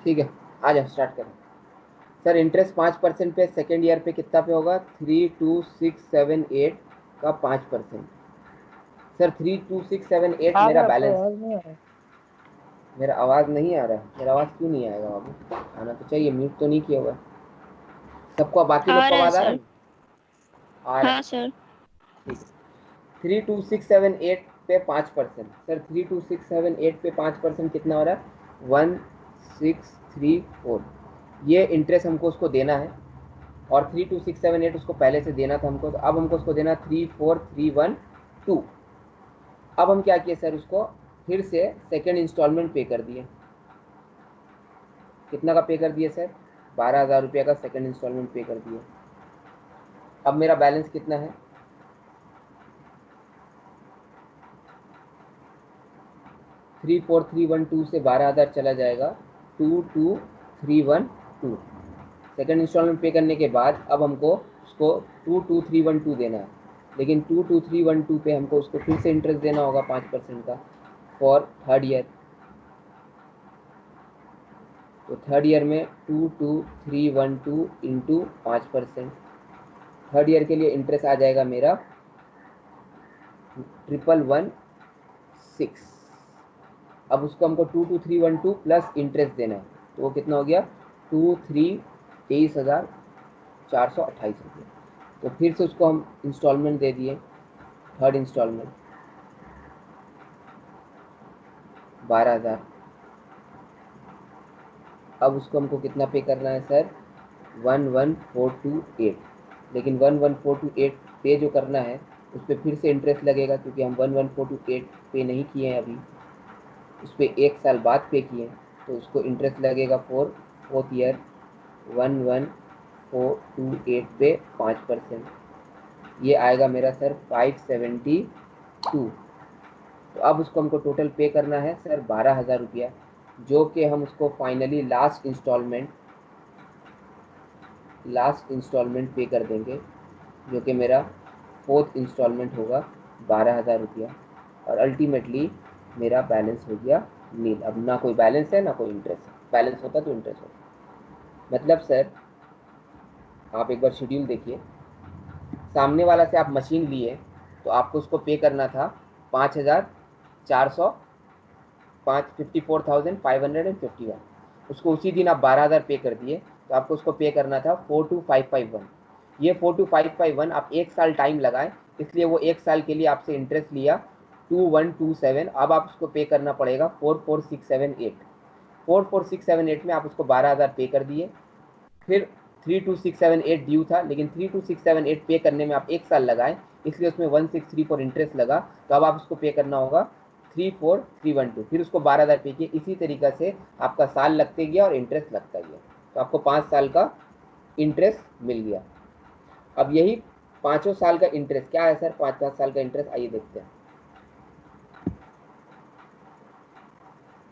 ठीक है, आ जाओ स्टार्ट करें। सर इंटरेस्ट 5% पे सेकेंड ईयर पे कितना पे होगा? 32678 का 5%। सर 32678 आ मेरा रहा आपका बैलेंस, आवाज नहीं आ रहा। मेरा आवाज़ नहीं आ रहा है। मेरा आवाज़ क्यों नहीं आएगा बाबू? आना तो चाहिए, म्यूट तो नहीं किया हुआ है। सबको, बाकी लोग आ को रहा है आवाज़ आ रहा सर। है? आ रहा है, हाँ सर। ठीक है। 32678 पे 5%। सर 32678 पे 5% कितना हो रहा है? 1634। ये इंटरेस्ट हमको उसको देना है, और 32678 उसको पहले से देना था हमको, तो अब हमको उसको देना 34312। अब हम क्या किए सर, उसको फिर से सेकेंड इंस्टॉलमेंट पे कर दिए। कितना का पे कर दिए सर? 12,000 रुपये का सेकेंड इंस्टॉलमेंट पे कर दिए। अब मेरा बैलेंस कितना है? 34312 से 12,000 चला जाएगा 22,312। सेकेंड इंस्टॉलमेंट पे करने के बाद अब हमको उसको 22,312 देना है, लेकिन 22,312 पे हमको उसको फिर से इंटरेस्ट देना होगा 5% का फॉर थर्ड ईयर। तो थर्ड ईयर में 22,312 इंटू 5%। थर्ड ईयर के लिए इंटरेस्ट आ जाएगा मेरा 1116। अब उसको हमको 22312 प्लस इंटरेस्ट देना है, तो वो कितना हो गया 23,428 रुपये। तो फिर से उसको हम इंस्टॉलमेंट दे दिए, थर्ड इंस्टॉलमेंट 12,000। अब उसको हमको कितना पे करना है सर 11,428, लेकिन 11,428 पे जो करना है उस पर फिर से इंटरेस्ट लगेगा, क्योंकि हम 11,428 पे नहीं किए हैं अभी, उस पर 1 साल बाद पे किए, तो उसको इंटरेस्ट लगेगा फोर्थ ईयर 11,428 पे 5%, ये आएगा मेरा सर 572। तो अब उसको हमको टोटल पे करना है सर 12,000 रुपया, जो कि हम उसको फाइनली लास्ट इंस्टॉलमेंट पे कर देंगे, जो कि मेरा फोर्थ इंस्टॉलमेंट होगा 12,000 रुपया, और अल्टीमेटली मेरा बैलेंस हो गया नील। अब ना कोई बैलेंस है ना कोई इंटरेस्ट है, बैलेंस होता तो इंटरेस्ट होता। मतलब सर आप एक बार शेड्यूल देखिए, सामने वाला से आप मशीन लिए तो आपको उसको पे करना था 5,400 54,551, उसको उसी दिन आप 12,000 पे कर दिए, तो आपको उसको पे करना था 42,551। ये 42,551 आप 1 साल टाइम लगाए, इसलिए वो 1 साल के लिए आपसे इंटरेस्ट लिया 2127। अब आप उसको पे करना पड़ेगा 44,678। 44,678 में आप उसको 12,000 पे कर दिए, फिर 32,678 ड्यू था, लेकिन 32,678 पे करने में आप 1 साल लगाए, इसलिए उसमें 1,634 इंटरेस्ट लगा, तो अब आप उसको पे करना होगा 34,312, फिर उसको 12,000 पे किए। इसी तरीक़ा से आपका साल लगते गया और इंटरेस्ट लगता गया, तो आपको 5 साल का इंटरेस्ट मिल गया। अब यही 5 साल का इंटरेस्ट क्या है सर, 5 साल का इंटरेस्ट आइए देखते हैं।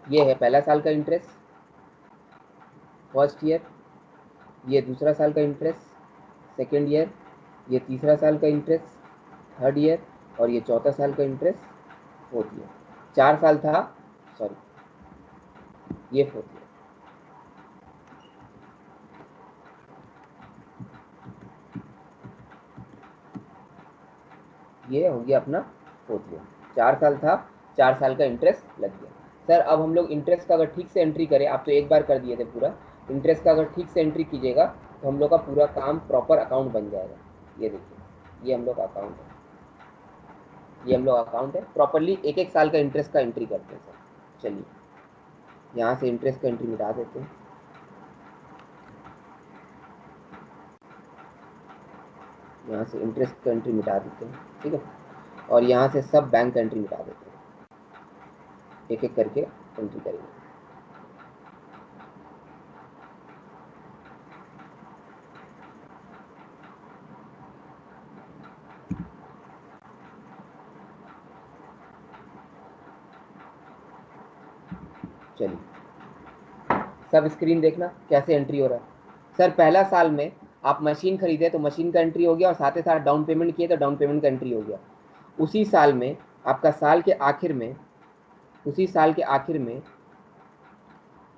ये है पहला साल का इंटरेस्ट फर्स्ट ईयर, ये दूसरा साल का इंटरेस्ट सेकेंड ईयर, ये तीसरा साल का इंटरेस्ट थर्ड ईयर, और ये चौथा साल का इंटरेस्ट फोर्थ ईयर। 4 साल था, सॉरी ये फोर्थ ईयर। ये हो गया अपना फोर्थ ईयर, 4 साल था, 4 साल का इंटरेस्ट लग गया। सर अब हम लोग इंटरेस्ट का अगर ठीक से एंट्री करें, आप तो एक बार कर दिए थे पूरा, इंटरेस्ट का अगर ठीक से एंट्री कीजिएगा तो हम लोग का पूरा काम प्रॉपर अकाउंट बन जाएगा। ये देखिए, ये हम लोग का अकाउंट है, ये हम लोग अकाउंट है, प्रॉपरली एक एक साल का इंटरेस्ट का एंट्री करते हैं सर। चलिए यहाँ से इंटरेस्ट का एंट्री मिटा देते हैं, यहाँ से इंटरेस्ट का एंट्री मिटा देते हैं, ठीक है, और यहाँ से सब बैंक का एंट्री मिटा देते हैं, एक एक करके एंट्री करेंगे। चलिए सब स्क्रीन देखना कैसे एंट्री हो रहा है। सर पहला साल में आप मशीन खरीदे तो मशीन का एंट्री हो गया, और साथ ही साथ डाउन पेमेंट किए तो डाउन पेमेंट का एंट्री हो गया। उसी साल में आपका साल के आखिर में, उसी साल के आखिर में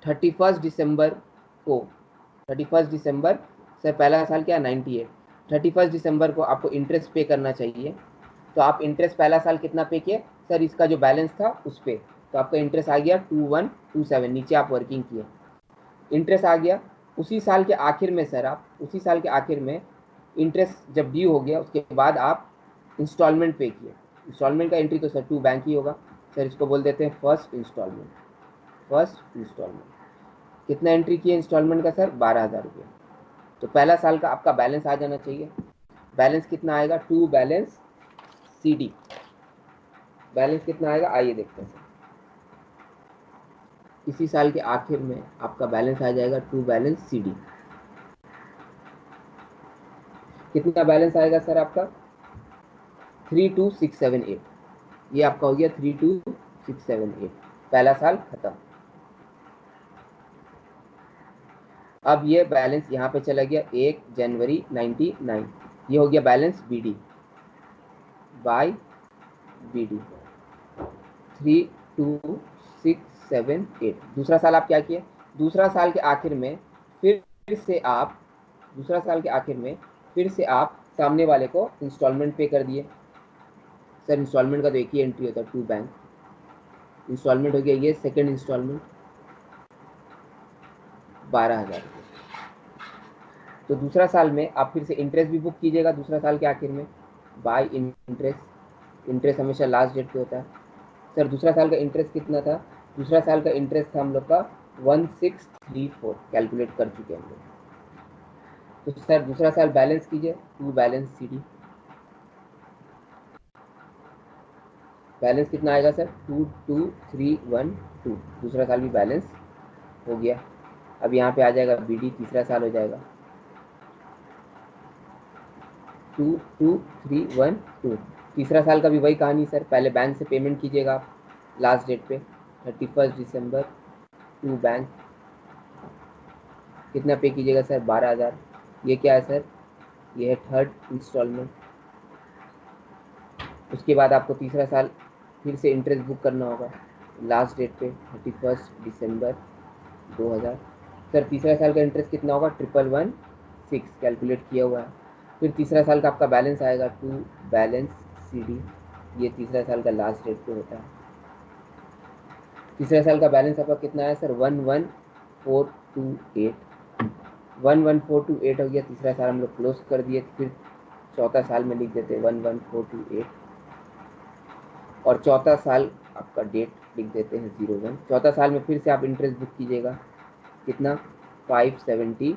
31 दिसंबर को, 31 दिसंबर, सर पहला साल क्या 98, 31 दिसंबर को आपको इंटरेस्ट पे करना चाहिए। तो आप इंटरेस्ट पहला साल कितना पे किए सर, इसका जो बैलेंस था उस पर, तो आपका इंटरेस्ट आ गया 2127, नीचे आप वर्किंग किए, इंटरेस्ट आ गया। उसी साल के आखिर में सर आप, उसी साल के आखिर में इंटरेस्ट जब ड्यू हो गया उसके बाद आप इंस्टॉलमेंट पे किए। इंस्टॉलमेंट का एंट्री तो सर 2 बैंक ही होगा, सर इसको बोल देते हैं फर्स्ट इंस्टॉलमेंट। फर्स्ट इंस्टॉलमेंट कितना एंट्री किए इंस्टॉलमेंट का सर 12,000 रुपये। तो पहला साल का आपका बैलेंस आ जाना चाहिए। बैलेंस कितना आएगा, टू बैलेंस CD, बैलेंस कितना आएगा आइए देखते हैं सर। इसी साल के आखिर में आपका बैलेंस आ जाएगा टू बैलेंस CD। कितना बैलेंस आएगा सर आपका 32,678, ये आपका हो गया 32,678, पहला साल खत्म। अब ये बैलेंस यहाँ पे चला गया 1 जनवरी 99, ये हो गया बैलेंस BD बाय BD 32,678। दूसरा साल आप क्या किए, दूसरा साल के आखिर में फिर से आप, दूसरा साल के आखिर में फिर से आप सामने वाले को इंस्टॉलमेंट पे कर दिए। सर इंस्टॉलमेंट का तो एक ही एंट्री होता है, 2 बैंक, इंस्टॉलमेंट हो गया ये सेकंड इंस्टॉलमेंट 12,000 रुपये। तो दूसरा साल में आप फिर से इंटरेस्ट भी बुक कीजिएगा दूसरा साल के आखिर में बाय इंटरेस्ट। इंटरेस्ट हमेशा लास्ट डेट पे होता है। सर दूसरा साल का इंटरेस्ट कितना था? दूसरा साल का इंटरेस्ट था हम लोग का 1634, कैलकुलेट कर चुके हैं हम लोग। तो सर दूसरा साल बैलेंस कीजिए, टू बैलेंस CD। बैलेंस कितना आएगा सर? 22312। दूसरा साल भी बैलेंस हो गया। अब यहाँ पे आ जाएगा BD, तीसरा साल हो जाएगा 22312। तीसरा साल का भी वही कहानी सर, पहले बैंक से पेमेंट कीजिएगा आप लास्ट डेट पे 31 दिसंबर टू बैंक। कितना पे कीजिएगा सर? 12,000। ये क्या है सर? ये है थर्ड इंस्टॉलमेंट। उसके बाद आपको तीसरा साल फिर से इंटरेस्ट बुक करना होगा लास्ट डेट पे 31 दिसंबर 2000। सर तीसरा साल का इंटरेस्ट कितना होगा? 1116, कैलकुलेट किया हुआ है। फिर तीसरा साल का आपका बैलेंस आएगा टू बैलेंस CD। ये तीसरा साल का लास्ट डेट पे होता है। तीसरा साल का बैलेंस आपका कितना है सर? 11428। 11428 हो गया। तीसरा साल हम लोग क्लोज कर दिए। फिर चौथा साल में लिख देते 11428 और चौथा साल आपका डेट लिख देते हैं 01। चौथा साल में फिर से आप इंटरेस्ट बुक कीजिएगा कितना? 572।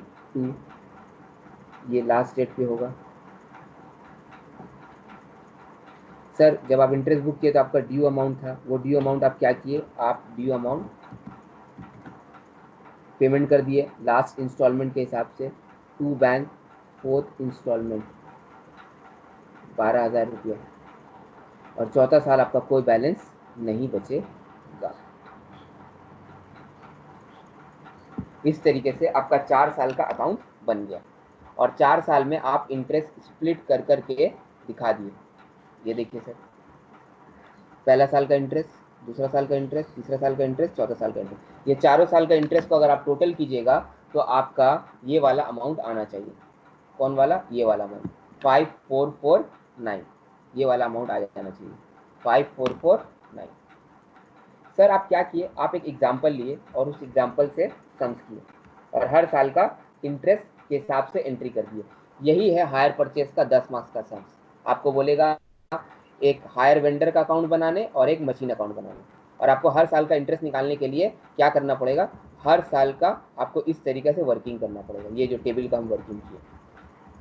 ये लास्ट डेट पे होगा। सर जब आप इंटरेस्ट बुक किए तो आपका ड्यू अमाउंट था, वो ड्यू अमाउंट आप क्या किए? आप ड्यू अमाउंट पेमेंट कर दिए लास्ट इंस्टॉलमेंट के हिसाब से टू बैंक फोर्थ इंस्टॉलमेंट 12,000 रुपया। और चौथा साल आपका कोई बैलेंस नहीं बचेगा। इस तरीके से आपका 4 साल का अकाउंट बन गया और 4 साल में आप इंटरेस्ट स्प्लिट कर करके दिखा दिए। ये देखिए सर, पहला साल का इंटरेस्ट, दूसरा साल का इंटरेस्ट, तीसरा साल का इंटरेस्ट, चौथा साल का इंटरेस्ट। ये चारों साल का इंटरेस्ट को अगर आप टोटल कीजिएगा तो आपका ये वाला अमाउंट आना चाहिए। कौन वाला? ये वाला अमाउंट 5449। ये वाला अमाउंट आ जाना चाहिए 5449। सर आप क्या किए? आप एक एग्जाम्पल लिए और उस एग्जाम्पल से सम्स किए और हर साल का इंटरेस्ट के हिसाब से एंट्री कर दिए। यही है हायर परचेज का 10 मार्क्स का सम्स। आपको बोलेगा एक हायर वेंडर का अकाउंट बनाने और एक मशीन अकाउंट बनाने, और आपको हर साल का इंटरेस्ट निकालने के लिए क्या करना पड़ेगा? हर साल का आपको इस तरीके से वर्किंग करना पड़ेगा। ये जो टेबल का हम वर्किंग किए,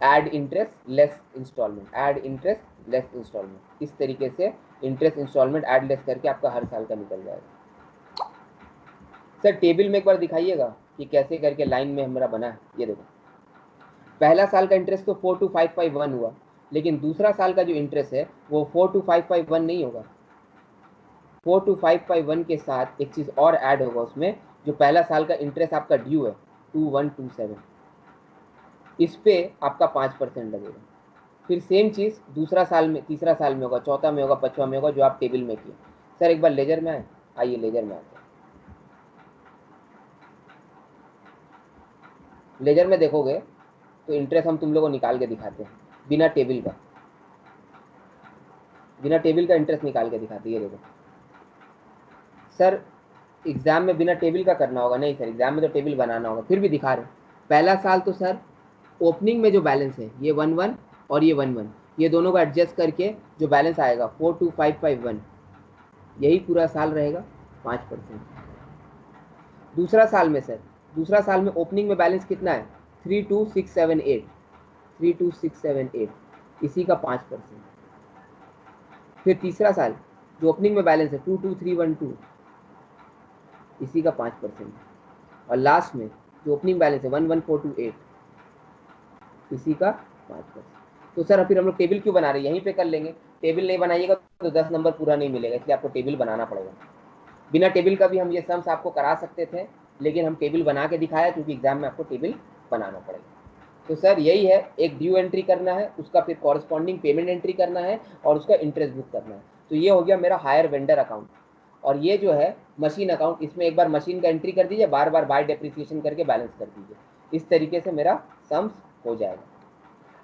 add interest less instalment, add interest less instalment, इस तरीके से इंटरेस्ट इंस्टॉलमेंट ऐड लेस करके आपका हर साल का निकल जाएगा। सर टेबल में एक बार दिखाइएगा कि कैसे करके लाइन में हमारा बना है। ये देखो, पहला साल का इंटरेस्ट तो 42551 हुआ, लेकिन दूसरा साल का जो इंटरेस्ट है वो 42551 नहीं होगा। 42551 के साथ एक चीज और ऐड होगा उसमें, जो पहला साल का इंटरेस्ट आपका ड्यू है 2127, इस पे आपका 5% लगेगा। फिर सेम चीज दूसरा साल में, तीसरा साल में होगा, चौथा में होगा, पांचवा में होगा, जो आप टेबल में किए। सर एक बार लेजर में आइए, लेजर में आते हैं। लेजर में देखोगे तो इंटरेस्ट हम तुम लोगों को निकाल के दिखाते हैं बिना टेबल का, बिना टेबल का इंटरेस्ट निकाल के दिखाते हैं। ये देखो सर, एग्जाम में बिना टेबल का करना होगा? नहीं सर, एग्जाम में तो टेबल बनाना होगा, फिर भी दिखा रहे। पहला साल तो सर ओपनिंग में जो बैलेंस है ये 11 और ये 11, ये दोनों को एडजस्ट करके जो बैलेंस आएगा 42551, यही पूरा साल रहेगा 5%। दूसरा साल में सर, दूसरा साल में ओपनिंग में बैलेंस कितना है? 32678, 32678, इसी का 5%। फिर तीसरा साल जो ओपनिंग में बैलेंस है 22312, इसी का 5%। और लास्ट में जो ओपनिंग बैलेंस है 11428, इसी का 5%। तो सर फिर हम लोग टेबल क्यों बना रहे हैं? यहीं पे कर लेंगे। टेबल नहीं बनाइएगा तो 10 नंबर पूरा नहीं मिलेगा, इसलिए आपको टेबल बनाना पड़ेगा। बिना टेबल का भी हम ये सम्स आपको करा सकते थे, लेकिन हम टेबल बना के दिखाया क्योंकि एग्जाम में आपको टेबल बनाना पड़ेगा। तो सर यही है, एक ड्यू एंट्री करना है, उसका फिर कॉरस्पॉन्डिंग पेमेंट एंट्री करना है और उसका इंटरेस्ट बुक करना है। तो ये हो गया मेरा हायर वेंडर अकाउंट। और ये जो है मशीन अकाउंट, इसमें एक बार मशीन का एंट्री कर दीजिए, बार बार बाय डेप्रिसिएशन करके बैलेंस कर दीजिए। इस तरीके से मेरा सम्स हो जाएगा।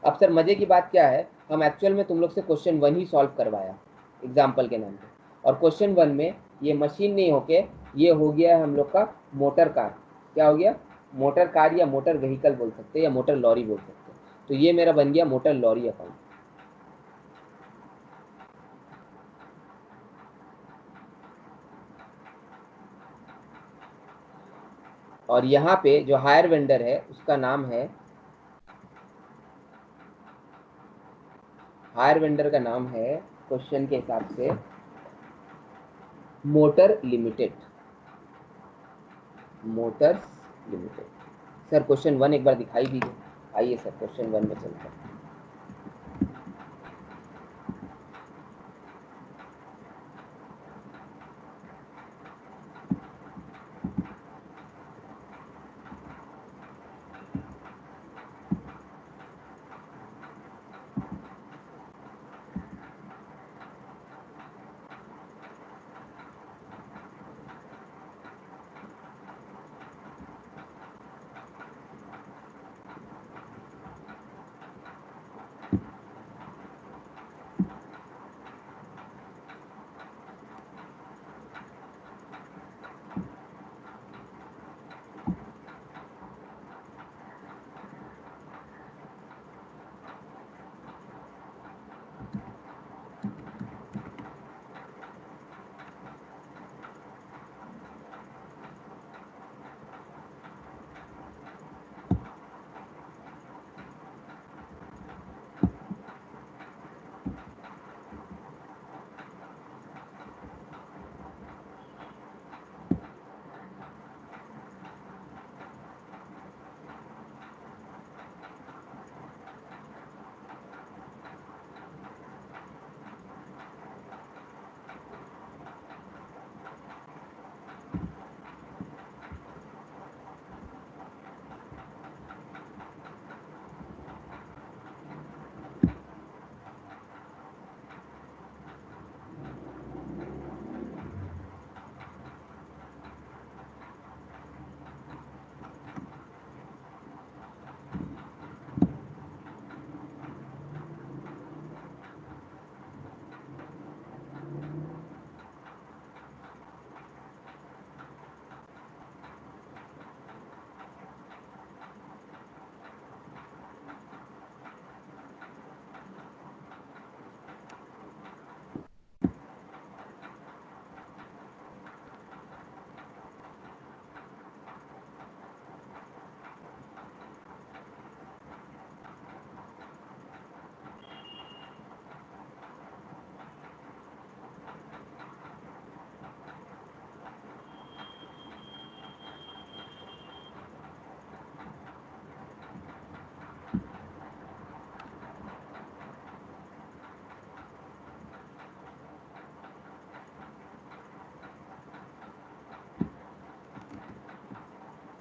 अब सर मजे की बात क्या है, हम एक्चुअल में तुम लोग से क्वेश्चन 1 ही सॉल्व करवाया एग्जाम्पल के नाम पे, और क्वेश्चन 1 में ये मशीन नहीं होके ये हो गया है हम लोग का मोटर कार। क्या हो गया? मोटर कार या मोटर व्हीकल बोल सकते हैं या मोटर लॉरी बोल सकते हैं। तो ये मेरा बन गया मोटर लॉरी अकाउंट। और यहाँ पे जो हायर वेंडर है उसका नाम है, हायर वेंडर का नाम है क्वेश्चन के हिसाब से motor limited, Motors limited. Sir question 1 एक बार दिखाई दीजिए। आइए सर क्वेश्चन 1 में चलते हैं।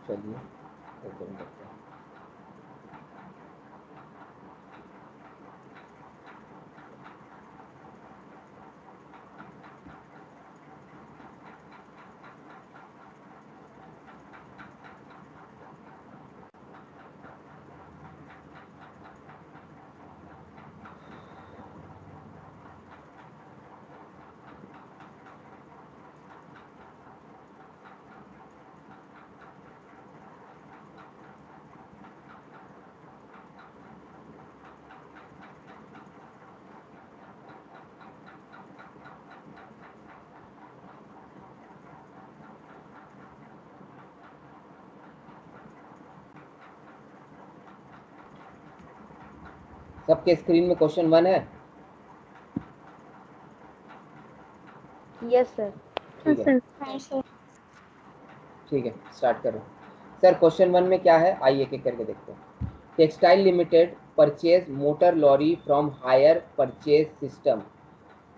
चलिए ओपन करते हैं। सबके स्क्रीन में क्वेश्चन 1 है? Yes sir. ठीक है, हाँ सर। ठीक है, स्टार्ट करो। सर क्वेश्चन 1 में क्या है, आइए एक एक करके देखते हैं। Textile limited purchase motor lorry from hire purchase system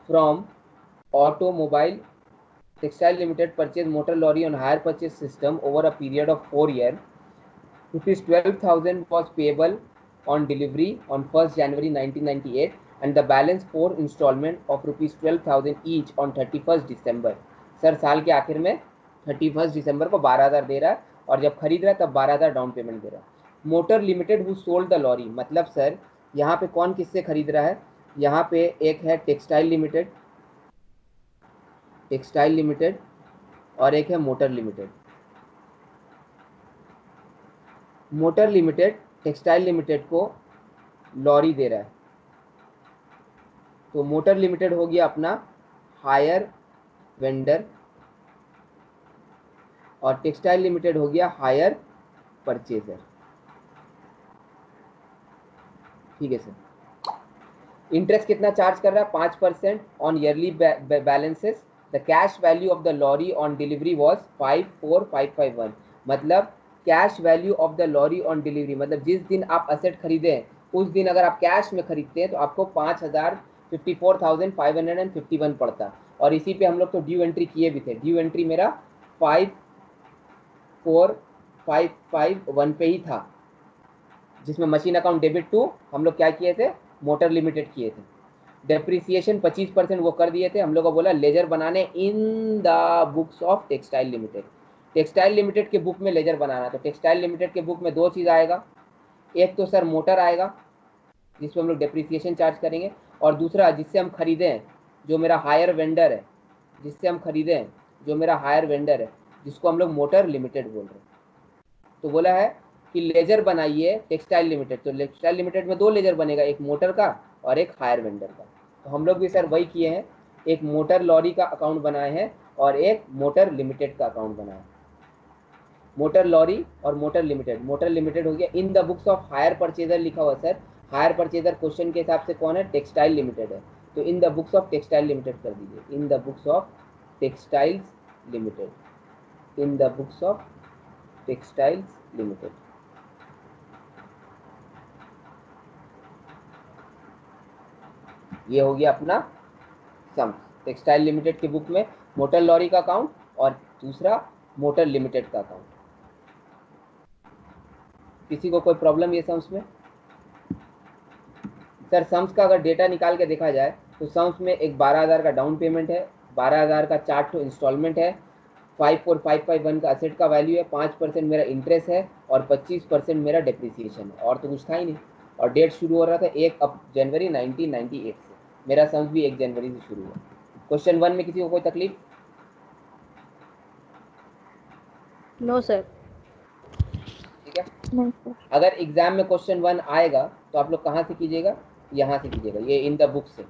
from automobile. Textile limited purchase motor lorry on hire purchase system over a period of 4 years. Rupees 12,000 was payable on delivery on 1st January 1998 and the balance 4 installment of rupees 12,000 each on 31st December. Sir साल के आखिर में 31st दिसंबर को 12,000 दे रहा है और जब खरीद रहा है तब 12,000 डाउन पेमेंट दे रहा है। Motor limited who sold the lorry, मतलब सर यहाँ पे कौन किससे खरीद रहा है? यहाँ पे एक है टेक्सटाइल लिमिटेड, टेक्सटाइल लिमिटेड और एक है motor limited. Motor limited textile limited को लॉरी दे रहा है, तो मोटर लिमिटेड हो गया अपना हायर वेंडर और टेक्सटाइल लिमिटेड हो गया हायर परचेजर। ठीक है सर। इंटरेस्ट कितना चार्ज कर रहा है? 5% on yearly balances. The cash value of the lorry on delivery was 54551। मतलब cash value of the lorry on delivery, मतलब जिस दिन आप असेट खरीदे हैं उस दिन अगर आप कैश में खरीदते हैं तो आपको 54,551 पड़ता। और इसी पे हम लोग तो ड्यू एंट्री किए भी थे। ड्यू एंट्री मेरा 54,551 पे ही था, जिसमें मशीन अकाउंट डेबिट टू हम लोग क्या किए थे? मोटर लिमिटेड किए थे। डेप्रिसिएशन 25% वो कर दिए थे। हम लोग को बोला लेजर बनाने इन the books of textile limited. Textile limited के बुक में लेजर बनाना, तो टेक्सटाइल लिमिटेड के बुक में दो चीज़ आएगा। एक तो सर मोटर आएगा जिसमें हम लोग डेप्रिसिएशन चार्ज करेंगे, और दूसरा जिससे हम खरीदे हैं जो मेरा हायर वेंडर है, जिससे हम खरीदे हैं जो मेरा हायर वेंडर है, जिसको हम लोग मोटर लिमिटेड बोल रहे हैं। तो बोला है कि लेजर बनाइए टेक्सटाइल लिमिटेड। तो टेक्सटाइल लिमिटेड में दो लेजर बनेगा, एक मोटर का और एक हायर वेंडर का। तो हम लोग भी सर वही किए हैं, एक मोटर लॉरी का अकाउंट बनाए हैं और एक मोटर लिमिटेड का अकाउंट बनाया है। मोटर लॉरी और मोटर लिमिटेड। मोटर लिमिटेड हो गया in the books of hire purchaser लिखा हुआ सर। हायर परचेजर क्वेश्चन के हिसाब से कौन है? टेक्सटाइल लिमिटेड है, तो इन the books of textile limited कर दीजिए। इन the books of textiles limited, in the books of textiles limited. ये हो गया अपना सम। टेक्सटाइल लिमिटेड के बुक में मोटर लॉरी का अकाउंट और दूसरा मोटर लिमिटेड का अकाउंट। किसी को कोई प्रॉब्लम ये सम्स में? सर सम्स का अगर डेटा निकाल के देखा जाए तो सम्स में एक 12,000 का डाउन पेमेंट है, 12,000 का 4 इंस्टॉलमेंट है, 54,551 का असेट का वैल्यू है, 5% मेरा इंटरेस्ट है और 25% मेरा डेप्रिसिएशन है, और तो कुछ था ही नहीं। और डेट शुरू हो रहा था 1 जनवरी 1998 से। मेरा सम्स भी 1 जनवरी से शुरू हुआ। क्वेश्चन 1 में किसी को कोई तकलीफ? No sir. ठीक है। नहीं सर। अगर एग्जाम में क्वेश्चन 1 आएगा तो आप लोग कहाँ से कीजिएगा? यहाँ से कीजिएगा, ये इन द बुक से।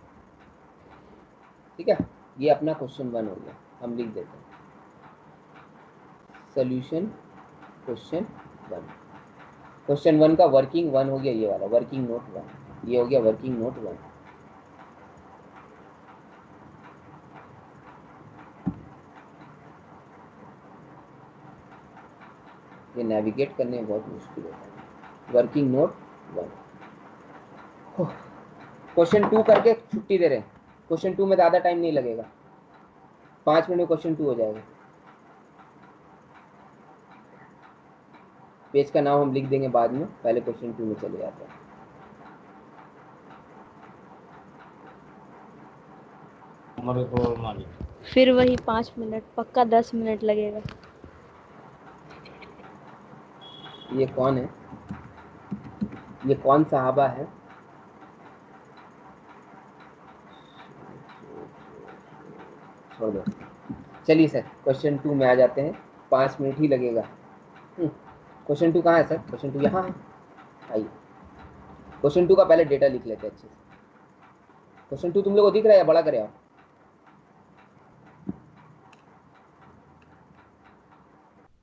ठीक है, ये अपना क्वेश्चन 1 हो गया। हम लिख देते हैं सोल्यूशन क्वेश्चन 1। क्वेश्चन 1 का वर्किंग 1 हो गया, ये वाला वर्किंग नोट 1। ये हो गया वर्किंग नोट 1। ये नेविगेट करने में बहुत मुश्किल होता है। Working note 1। क्वेश्चन 2 करके छुट्टी दे रहे हैं। क्वेश्चन 2 में ज़्यादा टाइम नहीं लगेगा, 5 मिनट में क्वेश्चन 2 हो जाएगा। पेज का नाम हम लिख देंगे बाद में, पहले क्वेश्चन 2 में चले जाते हैं। फिर वही 5 मिनट, पक्का 10 मिनट लगेगा। ये कौन है? ये कौन साहबा है? छोड़ दो, चलिए सर क्वेश्चन 2 में आ जाते हैं। 5 मिनट ही लगेगा। क्वेश्चन 2 कहाँ है सर? क्वेश्चन 2 यहाँ है, आइए। क्वेश्चन 2 का पहले डेटा लिख लेते हैं अच्छे से। क्वेश्चन 2 तुम लोग को दिख रहा है या बड़ा करे आप?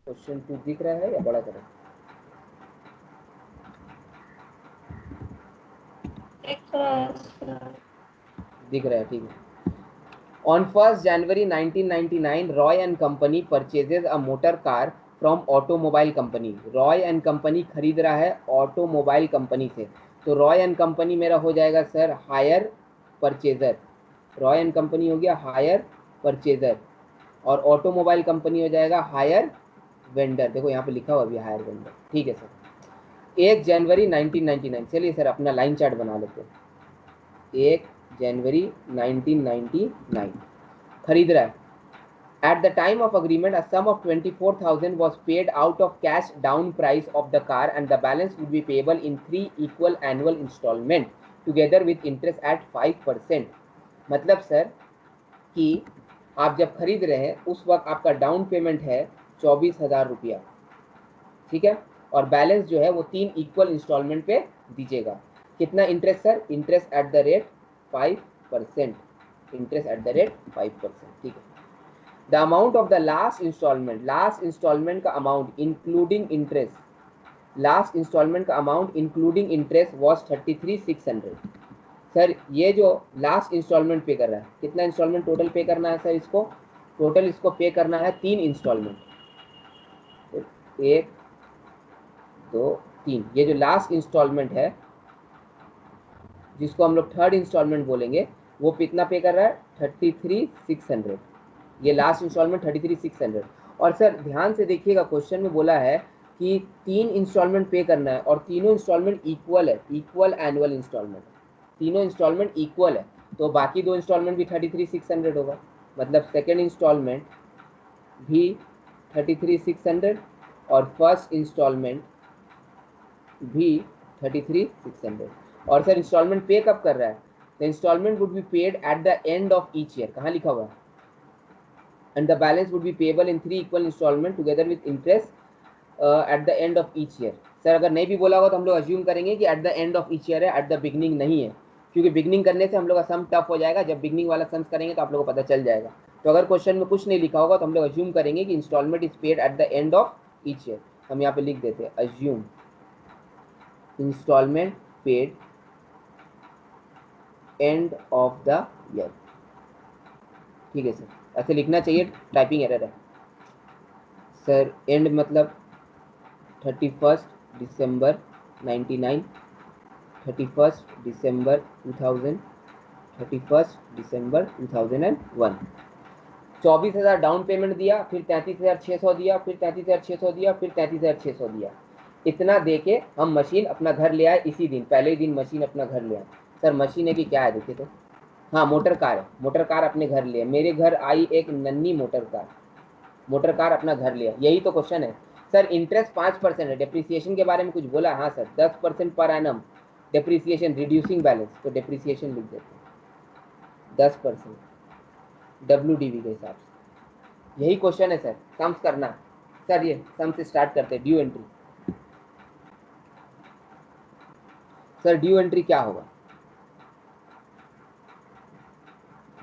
क्वेश्चन 2 दिख रहा है या बड़ा करें? दिख रहा है, ठीक है। On 1st January 1999, Roy and Company purchases a motor car from automobile company. Roy and Company खरीद रहा है ऑटोमोबाइल कंपनी से, तो Roy and Company मेरा हो जाएगा sir hire purchaser. Roy and Company हो गया हायर परचेजर और ऑटोमोबाइल कंपनी हो जाएगा हायर वेंडर। देखो यहाँ पे लिखा हुआ भी हायर वेंडर। ठीक है सर। 1 जनवरी 1999, चलिए सर अपना लाइन चार्ट बना लेते हैं। 1 जनवरी 1999 खरीद रहा है। At the time of agreement, a sum of 24,000 was paid out of cash down price of the car, and the balance would be payable in 3 equal annual installment together with interest at 5%. मतलब sir कि आप जब खरीद रहे हैं उस वक्त आपका डाउन पेमेंट है 24,000 रुपया, ठीक है, और बैलेंस जो है वो 3 इक्वल इंस्टॉलमेंट पे दीजिएगा। कितना interest sir? Interest at the rate 5%, interest at the rate 5%, ठीक है। The amount of the last instalment का amount including interest, last instalment का amount including interest was 33,600। Sir ये जो लास्ट इंस्टॉलमेंट पे कर रहा है, कितना इंस्टॉलमेंट टोटल पे करना है सर? इसको टोटल इसको पे करना है 3 इंस्टॉलमेंट, 1 2 3। ये जो लास्ट इंस्टॉलमेंट है जिसको हम लोग थर्ड इंस्टॉलमेंट बोलेंगे, वो कितना पे कर रहा है? 33,600। ये लास्ट इंस्टॉलमेंट 33,600। और सर ध्यान से देखिएगा, क्वेश्चन में बोला है कि 3 इंस्टॉलमेंट पे करना है और तीनों इंस्टॉलमेंट इक्वल है, इक्वल एनुअल इंस्टॉलमेंट, तीनों इंस्टॉलमेंट इक्वल है, तो बाकी 2 इंस्टॉलमेंट भी 33,600 होगा। मतलब सेकेंड इंस्टॉलमेंट भी 33,600 और फर्स्ट इंस्टॉलमेंट भी 33,600। और सर इंस्टॉलमेंट पे कब कर रहा है? The instalment would be paid at the end of each year, कहाँ लिखा हुआ है? And the balance would be payable in 3 equal instalment together with interest at the end of each year. Sir अगर नहीं भी बोला होगा तो हम लोग अज्यूम करेंगे कि eight the end of each year है, एट द बिगनिंग नहीं है, क्योंकि बिगनिंग करने से हम लोग का सम टफ हो जाएगा। जब बिगनिंग वाला सम्स करेंगे तो आप लोग को पता चल जाएगा। तो अगर क्वेश्चन में कुछ नहीं लिखा होगा तो हम लोग अज्यूम करेंगे कि instalment is paid at the end of each year. हम यहाँ पे लिख देते हैं assume instalment paid end of the year, ठीक है सर, ऐसे लिखना चाहिए, टाइपिंग एरर है सर। एंड मतलब 31 दिसंबर 99, 31 दिसंबर 2000, 31 दिसंबर 2001। 24,000 डाउन पेमेंट दिया, फिर 33,600 दिया, फिर 33,600 दिया, फिर 33,600 दिया। इतना दे के हम मशीन अपना घर ले आए इसी दिन, पहले ही दिन मशीन अपना घर ले आए। सर मशीन है कि क्या है देखिए तो, हाँ मोटर कार है, मोटर कार अपने घर ले आए। मेरे घर आई एक नन्ही मोटर कार, मोटर कार अपना घर लिया, यही तो क्वेश्चन है। सर इंटरेस्ट 5% है, डेप्रिसिएशन के बारे में कुछ बोला? हाँ sir 10% per annum depreciation, reducing balance, तो डेप्रिसिएशन लिख देते हैं 10% WDV के हिसाब से। यही क्वेश्चन है सर, सम्स करना। सर ये सम से स्टार्ट करते हैं, due entry. Sir due entry क्या होगा?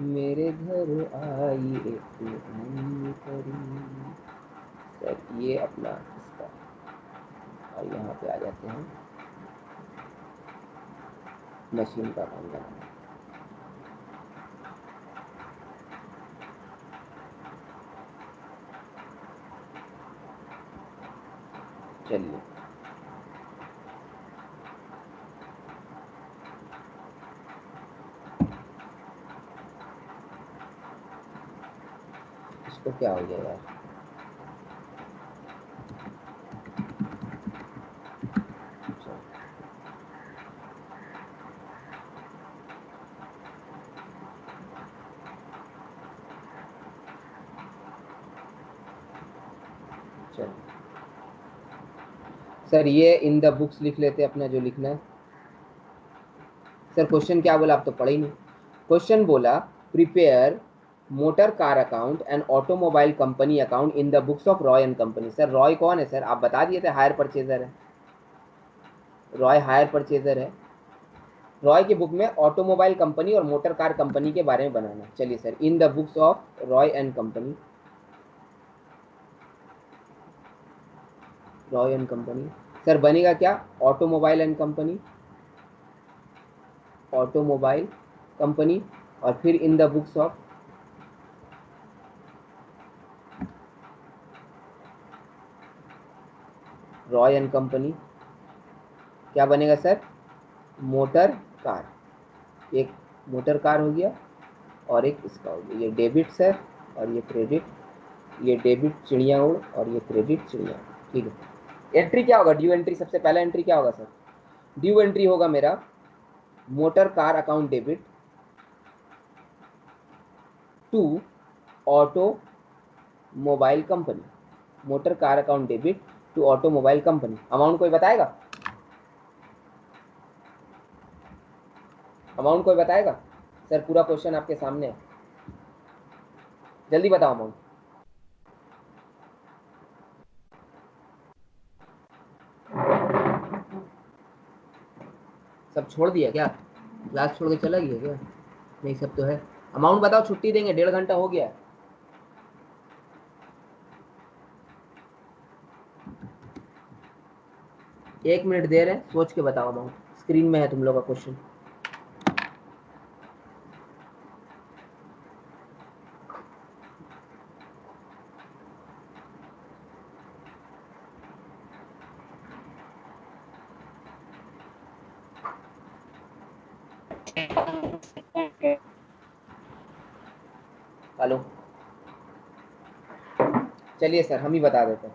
मेरे घर आई एक नन्ही परी। सर ये अपना इसका, और यहाँ पे आ जाते हैं मशीन का काम करना। चलिए इसको क्या हो गया यार? चलो सर ये इन द बुक्स लिख लेते हैं अपना जो लिखना है। सर क्वेश्चन क्या बोला? आप तो पढ़े ही नहीं। क्वेश्चन बोला prepare motor car account and automobile company account in the books of Roy and company. Sir Roy कौन है सर? आप बता दिए थे, हायर परचेजर है, रॉय हायर परचेजर है। रॉय के बुक में ऑटोमोबाइल कंपनी और मोटर कार कंपनी के बारे में बनाना। चलिए sir in the books of Roy and company, Roy and company. Sir बनेगा क्या? Automobile and company, automobile company, और फिर इन the books of Roy and company. क्या बनेगा सर? Motor car. एक मोटर कार हो गया और एक इसका हो गया, ये डेबिट्स है और ये क्रेडिट, ये डेबिट चिड़िया उड़ और ये क्रेडिट चिड़िया उड़, ठीक है। एंट्री क्या होगा? ड्यू एंट्री, सबसे पहला एंट्री क्या होगा सर? ड्यू एंट्री होगा मेरा motor car account debit to auto mobile company, motor car account debit to automobile company. Amount कोई बताएगा? अमाउंट कोई बताएगा? सर पूरा क्वेश्चन आपके सामने है। जल्दी बताओ अमाउंट। सब छोड़ दिया क्या? क्लास छोड़ के चला गया क्या? नहीं, सब तो है। अमाउंट बताओ, छुट्टी देंगे, 1.5 घंटा हो गया। एक मिनट दे रहे हैं, सोच के बताओ अमाउंट। स्क्रीन में है तुम लोग का क्वेश्चन। हेलो, चलिए सर हम ही बता देते हैं।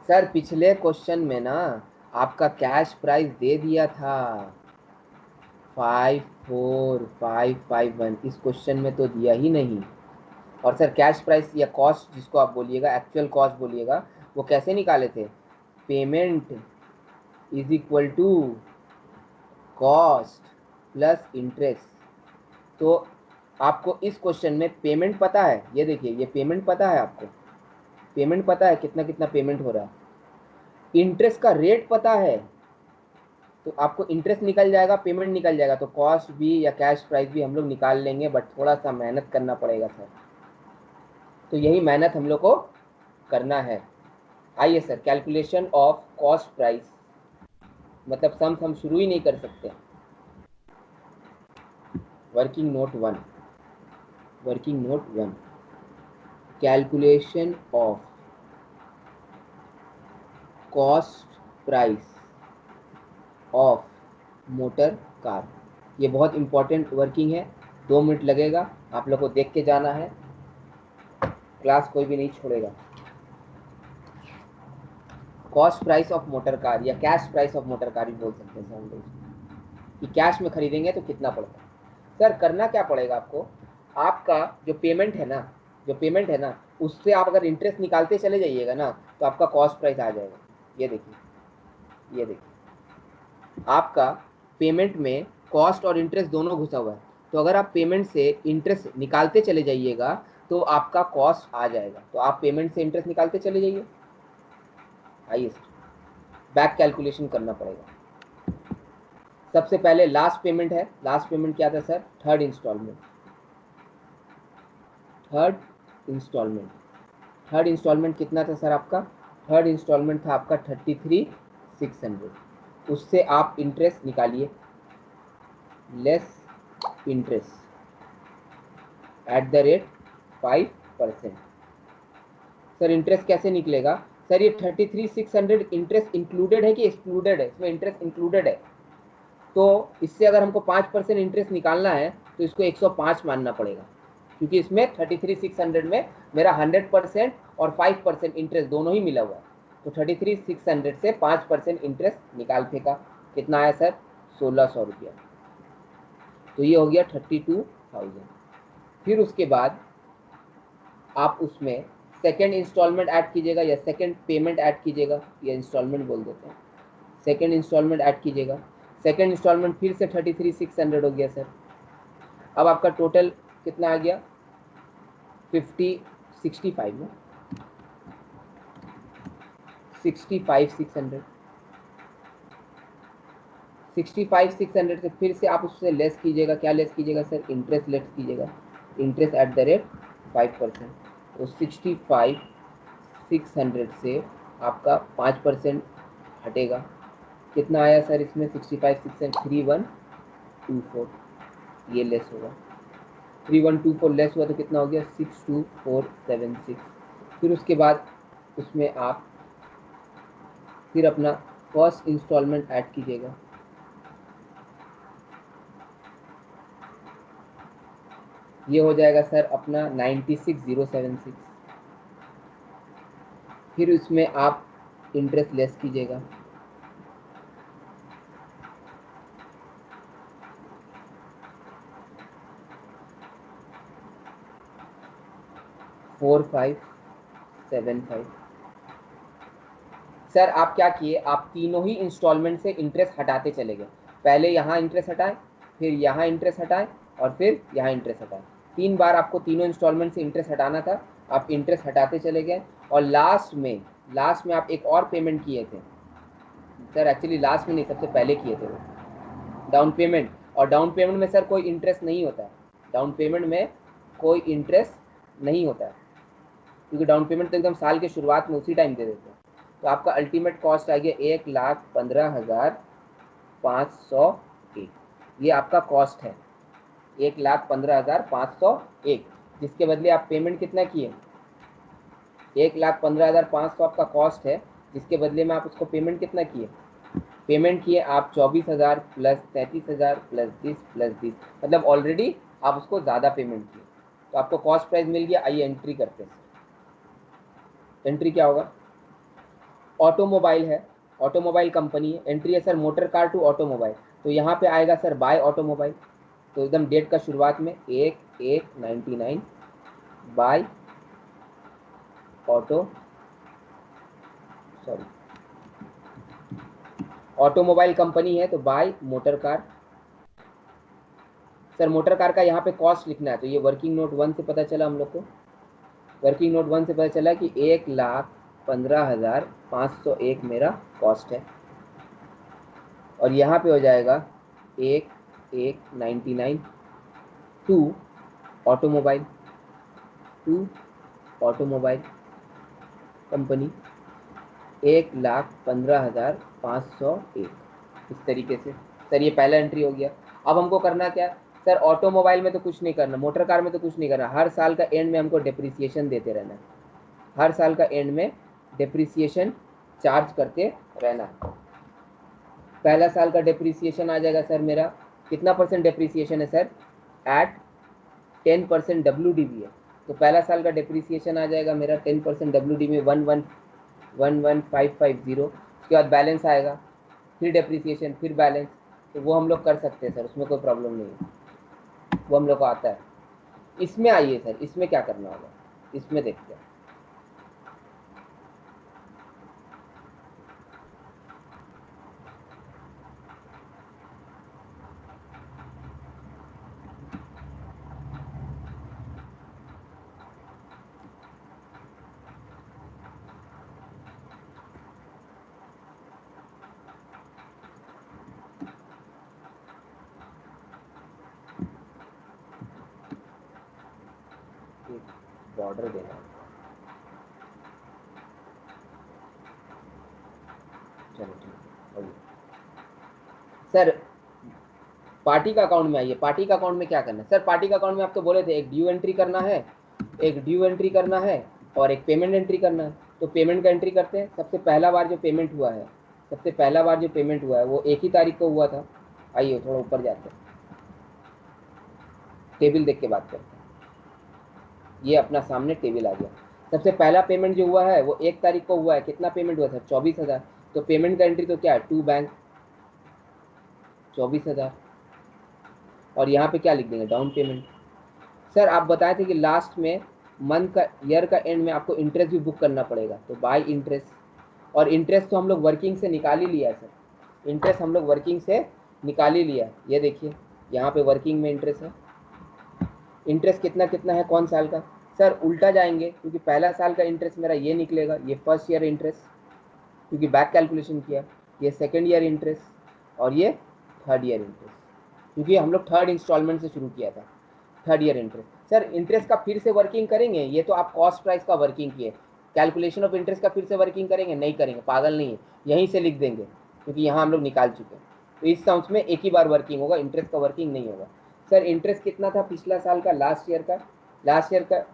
सर पिछले क्वेश्चन में ना आपका कैश प्राइस दे दिया था 54551, इस क्वेश्चन में तो दिया ही नहीं। और सर कैश प्राइस या कॉस्ट जिसको आप बोलिएगा, एक्चुअल कॉस्ट बोलिएगा, वो कैसे निकाले थे? Payment is equal to cost plus interest. तो आपको इस क्वेश्चन में पेमेंट पता है, ये देखिए ये पेमेंट पता है आपको, पेमेंट पता है कितना कितना पेमेंट हो रहा है, इंटरेस्ट का रेट पता है, तो आपको इंटरेस्ट निकल जाएगा, पेमेंट निकल जाएगा, तो कॉस्ट भी या कैश प्राइस भी हम लोग निकाल लेंगे, बट थोड़ा सा मेहनत करना पड़ेगा सर। तो यही मेहनत हम लोग को करना है। आइए sir, calculation of cost price, मतलब सम्स हम शुरू ही नहीं कर सकते। Working note 1, working note 1, calculation of cost price of motor car. ये बहुत इंपॉर्टेंट वर्किंग है, 2 मिनट लगेगा, आप लोग को देख के जाना है, क्लास कोई भी नहीं छोड़ेगा। Cost price of motor car या cash price of motor car भी बोल सकते हैं हम लोग, कि कैश में खरीदेंगे तो कितना पड़ता है। सर करना क्या पड़ेगा आपको, आपका जो पेमेंट है ना, जो पेमेंट है ना, उससे आप अगर इंटरेस्ट निकालते चले जाइएगा ना, तो आपका कॉस्ट प्राइस आ जाएगा। ये देखिए, ये देखिए आपका पेमेंट में कॉस्ट और इंटरेस्ट दोनों घुसा हुआ है, तो अगर आप पेमेंट से इंटरेस्ट निकालते चले जाइएगा तो आपका कॉस्ट आ जाएगा। तो आप पेमेंट से इंटरेस्ट निकालते चले जाइए। आइए सर, बैक कैलकुलेशन करना पड़ेगा। सबसे पहले लास्ट पेमेंट है, लास्ट पेमेंट क्या था sir? Third instalment, third instalment, third instalment कितना था सर आपका? थर्ड इंस्टॉलमेंट था आपका 33,600। उससे आप इंटरेस्ट निकालिए, less interest at the rate 5%। Sir interest कैसे निकलेगा? सर ये 33,600 इंटरेस्ट इंक्लूडेड है कि एक्सक्लूडेड है? इसमें इंटरेस्ट इंक्लूडेड है, तो इससे अगर हमको 5% इंटरेस्ट निकालना है तो इसको 105 मानना पड़ेगा, क्योंकि इसमें 33,600 में मेरा 100% और 5% इंटरेस्ट दोनों ही मिला हुआ है। तो 33,600 से 5% इंटरेस्ट निकाल फेंका, कितना आया सर? 1,600 रुपया। तो ये हो गया 32,000। फिर उसके बाद आप उसमें सेकेंड इंस्टॉलमेंट ऐड कीजिएगा या सेकेंड पेमेंट ऐड कीजिएगा, या इंस्टॉलमेंट बोल देते हैं, सेकेंड इंस्टॉलमेंट ऐड कीजिएगा। सेकेंड इंस्टॉलमेंट फिर से 33,600 हो गया सर। अब आपका टोटल कितना आ गया? 65 में 65,600, 65,600 से फिर से आप उससे लेस कीजिएगा। क्या लेस कीजिएगा सर? इंटरेस्ट लेस कीजिएगा, इंटरेस्ट एट द रेट 5%। तो 65,600 से आपका 5% हटेगा, कितना आया सर इसमें? 65,600 3124, ये लेस होगा, 3124 लेस हुआ तो कितना हो गया? 62476। फिर उसके बाद उसमें आप फिर अपना फर्स्ट इंस्टॉलमेंट ऐड कीजिएगा, ये हो जाएगा सर अपना 96,076। फिर उसमें आप इंटरेस्ट लेस कीजिएगा, फोर 575। सर आप क्या किए, आप तीनों ही इंस्टॉलमेंट से इंटरेस्ट हटाते चले गए। पहले यहाँ इंटरेस्ट हटाएं, फिर यहाँ इंटरेस्ट हटाएं, और फिर यहाँ इंटरेस्ट हटाएं। 3 बार आपको तीनों इंस्टॉलमेंट से इंटरेस्ट हटाना था, आप इंटरेस्ट हटाते चले गए, और लास्ट में आप एक और पेमेंट किए थे सर, एक्चुअली लास्ट में नहीं, सबसे पहले किए थे वो डाउन पेमेंट। और डाउन पेमेंट में सर कोई इंटरेस्ट नहीं होता है, डाउन पेमेंट में कोई इंटरेस्ट नहीं होता है, क्योंकि डाउन पेमेंट तो एकदम साल के शुरुआत में उसी टाइम दे देते हैं। तो आपका अल्टीमेट कॉस्ट आ गया 1,15,501, ये आपका कॉस्ट है 1,15,501, जिसके बदले आप पेमेंट कितना किए, 1,15,500 आपका कॉस्ट है, जिसके बदले में आप उसको पेमेंट कितना किए, पेमेंट किए आप 24,000 प्लस 33,000 प्लस 10, मतलब ऑलरेडी आप उसको ज़्यादा पेमेंट किए, तो आपको कॉस्ट प्राइस मिल गया। आइए एंट्री करते हैं। एंट्री क्या होगा, ऑटोमोबाइल है, ऑटोमोबाइल कंपनी है, एंट्री है sir motor car to automobile, तो यहाँ पे आएगा सर बाय ऑटोमोबाइल, तो एकदम डेट का शुरुआत में 1/1/99 बाय ऑटोमोबाइल कंपनी है, तो by motor car. Sir motor car का यहाँ पे कॉस्ट लिखना है, तो ये वर्किंग नोट 1 से पता चला हम लोग को, वर्किंग नोट 1 से पता चला कि 1,15,501 मेरा कॉस्ट है, और यहाँ पे हो जाएगा 1/1/99 टू ऑटोमोबाइल कंपनी 1,15,501, इस तरीके से। सर ये पहला एंट्री हो गया। अब हमको करना क्या सर, ऑटोमोबाइल में तो कुछ नहीं करना, मोटर कार में तो कुछ नहीं करना, हर साल का एंड में हमको डिप्रिसिएशन देते रहना है, हर साल का एंड में डिप्रिसिएशन चार्ज करते रहना। पहला साल का डिप्रिसिएशन आ जाएगा सर मेरा, कितना परसेंट डिप्रिसिएशन है सर, एट 10% WDV है, तो पहला साल का डिप्रिसिएशन आ जाएगा मेरा 10% WDV में 11,550। उसके बाद बैलेंस आएगा, फिर डिप्रिसिएशन, फिर बैलेंस, तो वो हम लोग कर सकते हैं सर, उसमें कोई प्रॉब्लम नहीं है, वो हम लोग को आता है। इसमें आइए सर, इसमें क्या करना होगा, इसमें देखते हैं। बॉर्डर देना, चलो ठीक है। सर पार्टी का अकाउंट में आइए, पार्टी का अकाउंट में क्या करना है सर, पार्टी का अकाउंट में आप तो बोले थे एक ड्यू एंट्री करना है, एक ड्यू एंट्री करना है और एक पेमेंट एंट्री करना है। तो पेमेंट का एंट्री करते हैं। सबसे पहला बार जो पेमेंट हुआ है, सबसे पहला बार जो पेमेंट हुआ है वो 1 ही तारीख को हुआ था। आइए थोड़ा ऊपर जाते हैं, टेबल देख के बात करते हैं। ये अपना सामने टेबल आ गया। सबसे पहला पेमेंट जो हुआ है वो 1 तारीख को हुआ है। कितना पेमेंट हुआ था, 24,000। तो पेमेंट का एंट्री तो क्या है, टू बैंक 24,000, और यहाँ पे क्या लिख देंगे, डाउन पेमेंट। सर आप बताए थे कि लास्ट में मंथ का, ईयर का एंड में आपको इंटरेस्ट भी बुक करना पड़ेगा, तो बाय इंटरेस्ट, और इंटरेस्ट तो हम लोग वर्किंग से निकाल ही लिया है सर, इंटरेस्ट हम लोग वर्किंग से निकाल ही लिया है। ये देखिए यहाँ पे वर्किंग में इंटरेस्ट है। इंटरेस्ट कितना कितना है, कौन साल का सर, उल्टा जाएंगे, क्योंकि पहला साल का इंटरेस्ट मेरा ये निकलेगा, ये फर्स्ट ईयर इंटरेस्ट, क्योंकि बैक कैलकुलेशन किया, ये सेकेंड ईयर इंटरेस्ट, और ये थर्ड ईयर इंटरेस्ट, क्योंकि हम लोग थर्ड इंस्टॉलमेंट से शुरू किया था, third year interest. Sir interest का फिर से वर्किंग करेंगे, ये तो आप कॉस्ट प्राइस का वर्किंग किए, कैलकुलेशन ऑफ इंटरेस्ट का फिर से वर्किंग करेंगे, नहीं करेंगे, पागल नहीं है, यहीं से लिख देंगे, क्योंकि यहाँ हम लोग निकाल चुके हैं। तो इस सम्स में एक ही बार वर्किंग होगा, इंटरेस्ट का वर्किंग नहीं होगा। सर इंटरेस्ट कितना था पिछला साल का, लास्ट ईयर का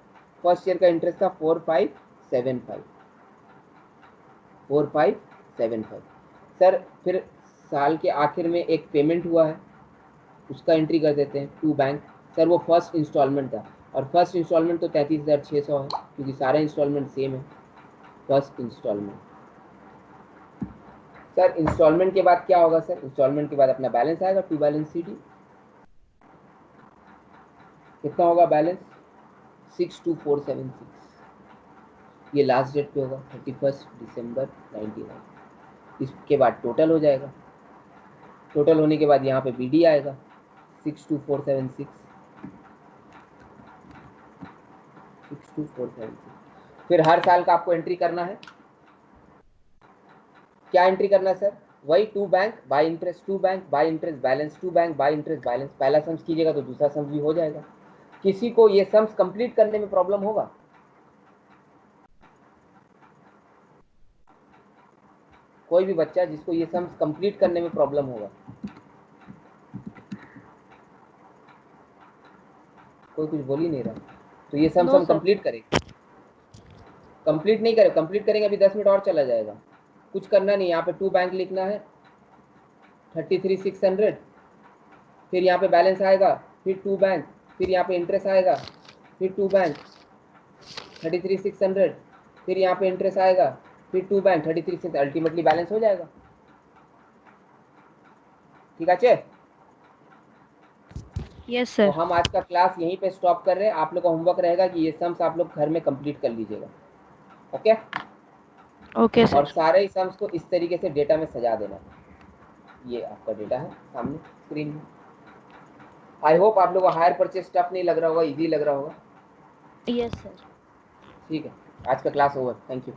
फर्स्ट ईयर का इंटरेस्ट था 4,575। सर फिर साल के आखिर में एक पेमेंट हुआ है, उसका एंट्री कर देते हैं, टू बैंक। सर वो फर्स्ट इंस्टॉलमेंट था, और फर्स्ट इंस्टॉलमेंट तो 33,600 है, क्योंकि सारे इंस्टॉलमेंट सेम है। फर्स्ट इंस्टॉलमेंट, सर इंस्टॉलमेंट के बाद क्या होगा सर, इंस्टॉलमेंट के बाद अपना बैलेंस आएगा, टू बैलेंस CD कितना होगा बैलेंस, 62476, ये लास्ट डेट पे होगा 31 दिसंबर 99। इसके बाद टोटल हो जाएगा, टोटल होने के बाद यहाँ पे BD आएगा 62476, 62,476। फिर हर साल का आपको एंट्री करना है। क्या एंट्री करना है सर? वही to bank by interest, to bank by interest balance, to bank by interest balance. पहला सम्स कीजिएगा तो दूसरा सम्स भी हो जाएगा। किसी को ये सम्स कंप्लीट करने में प्रॉब्लम होगा? कोई भी बच्चा जिसको ये सम्स कंप्लीट करने में प्रॉब्लम होगा? कोई कुछ बोल ही नहीं रहा। तो ये सम्स नो हम सर। कंप्लीट करेंगे। कंप्लीट नहीं करें, कंप्लीट करेंगे अभी 10 मिनट और चला जाएगा। कुछ करना नहीं, यहाँ पे टू बैंक लिखना है 33,600, फिर यहाँ पे बैलेंस आएगा, फिर टू बैंक, फिर यहाँ पे इंटरेस्ट आएगा, फिर टू बैंक 33,600, फिर यहाँ पे इंटरेस्ट आएगा, फिर टू बैंक 33,600, अल्टीमेटली बैलेंस हो जाएगा। ठीक है? यस तो सर। हम आज का क्लास यहीं पे स्टॉप कर रहे हैं। आप लोग का होमवर्क रहेगा कि ये सम्स आप लोग घर में कंप्लीट कर लीजिएगा। ओके? ओके और सर। सारे ही सम्स को इस तरीके से डेटा में सजा देना। ये आपका डेटा है सामने स्क्रीन में। आई होप आप लोग को हायर परचेज टफ नहीं लग रहा होगा, इजी लग रहा होगा। Yes sir. ठीक है, आज का क्लास ओवर। Thank you.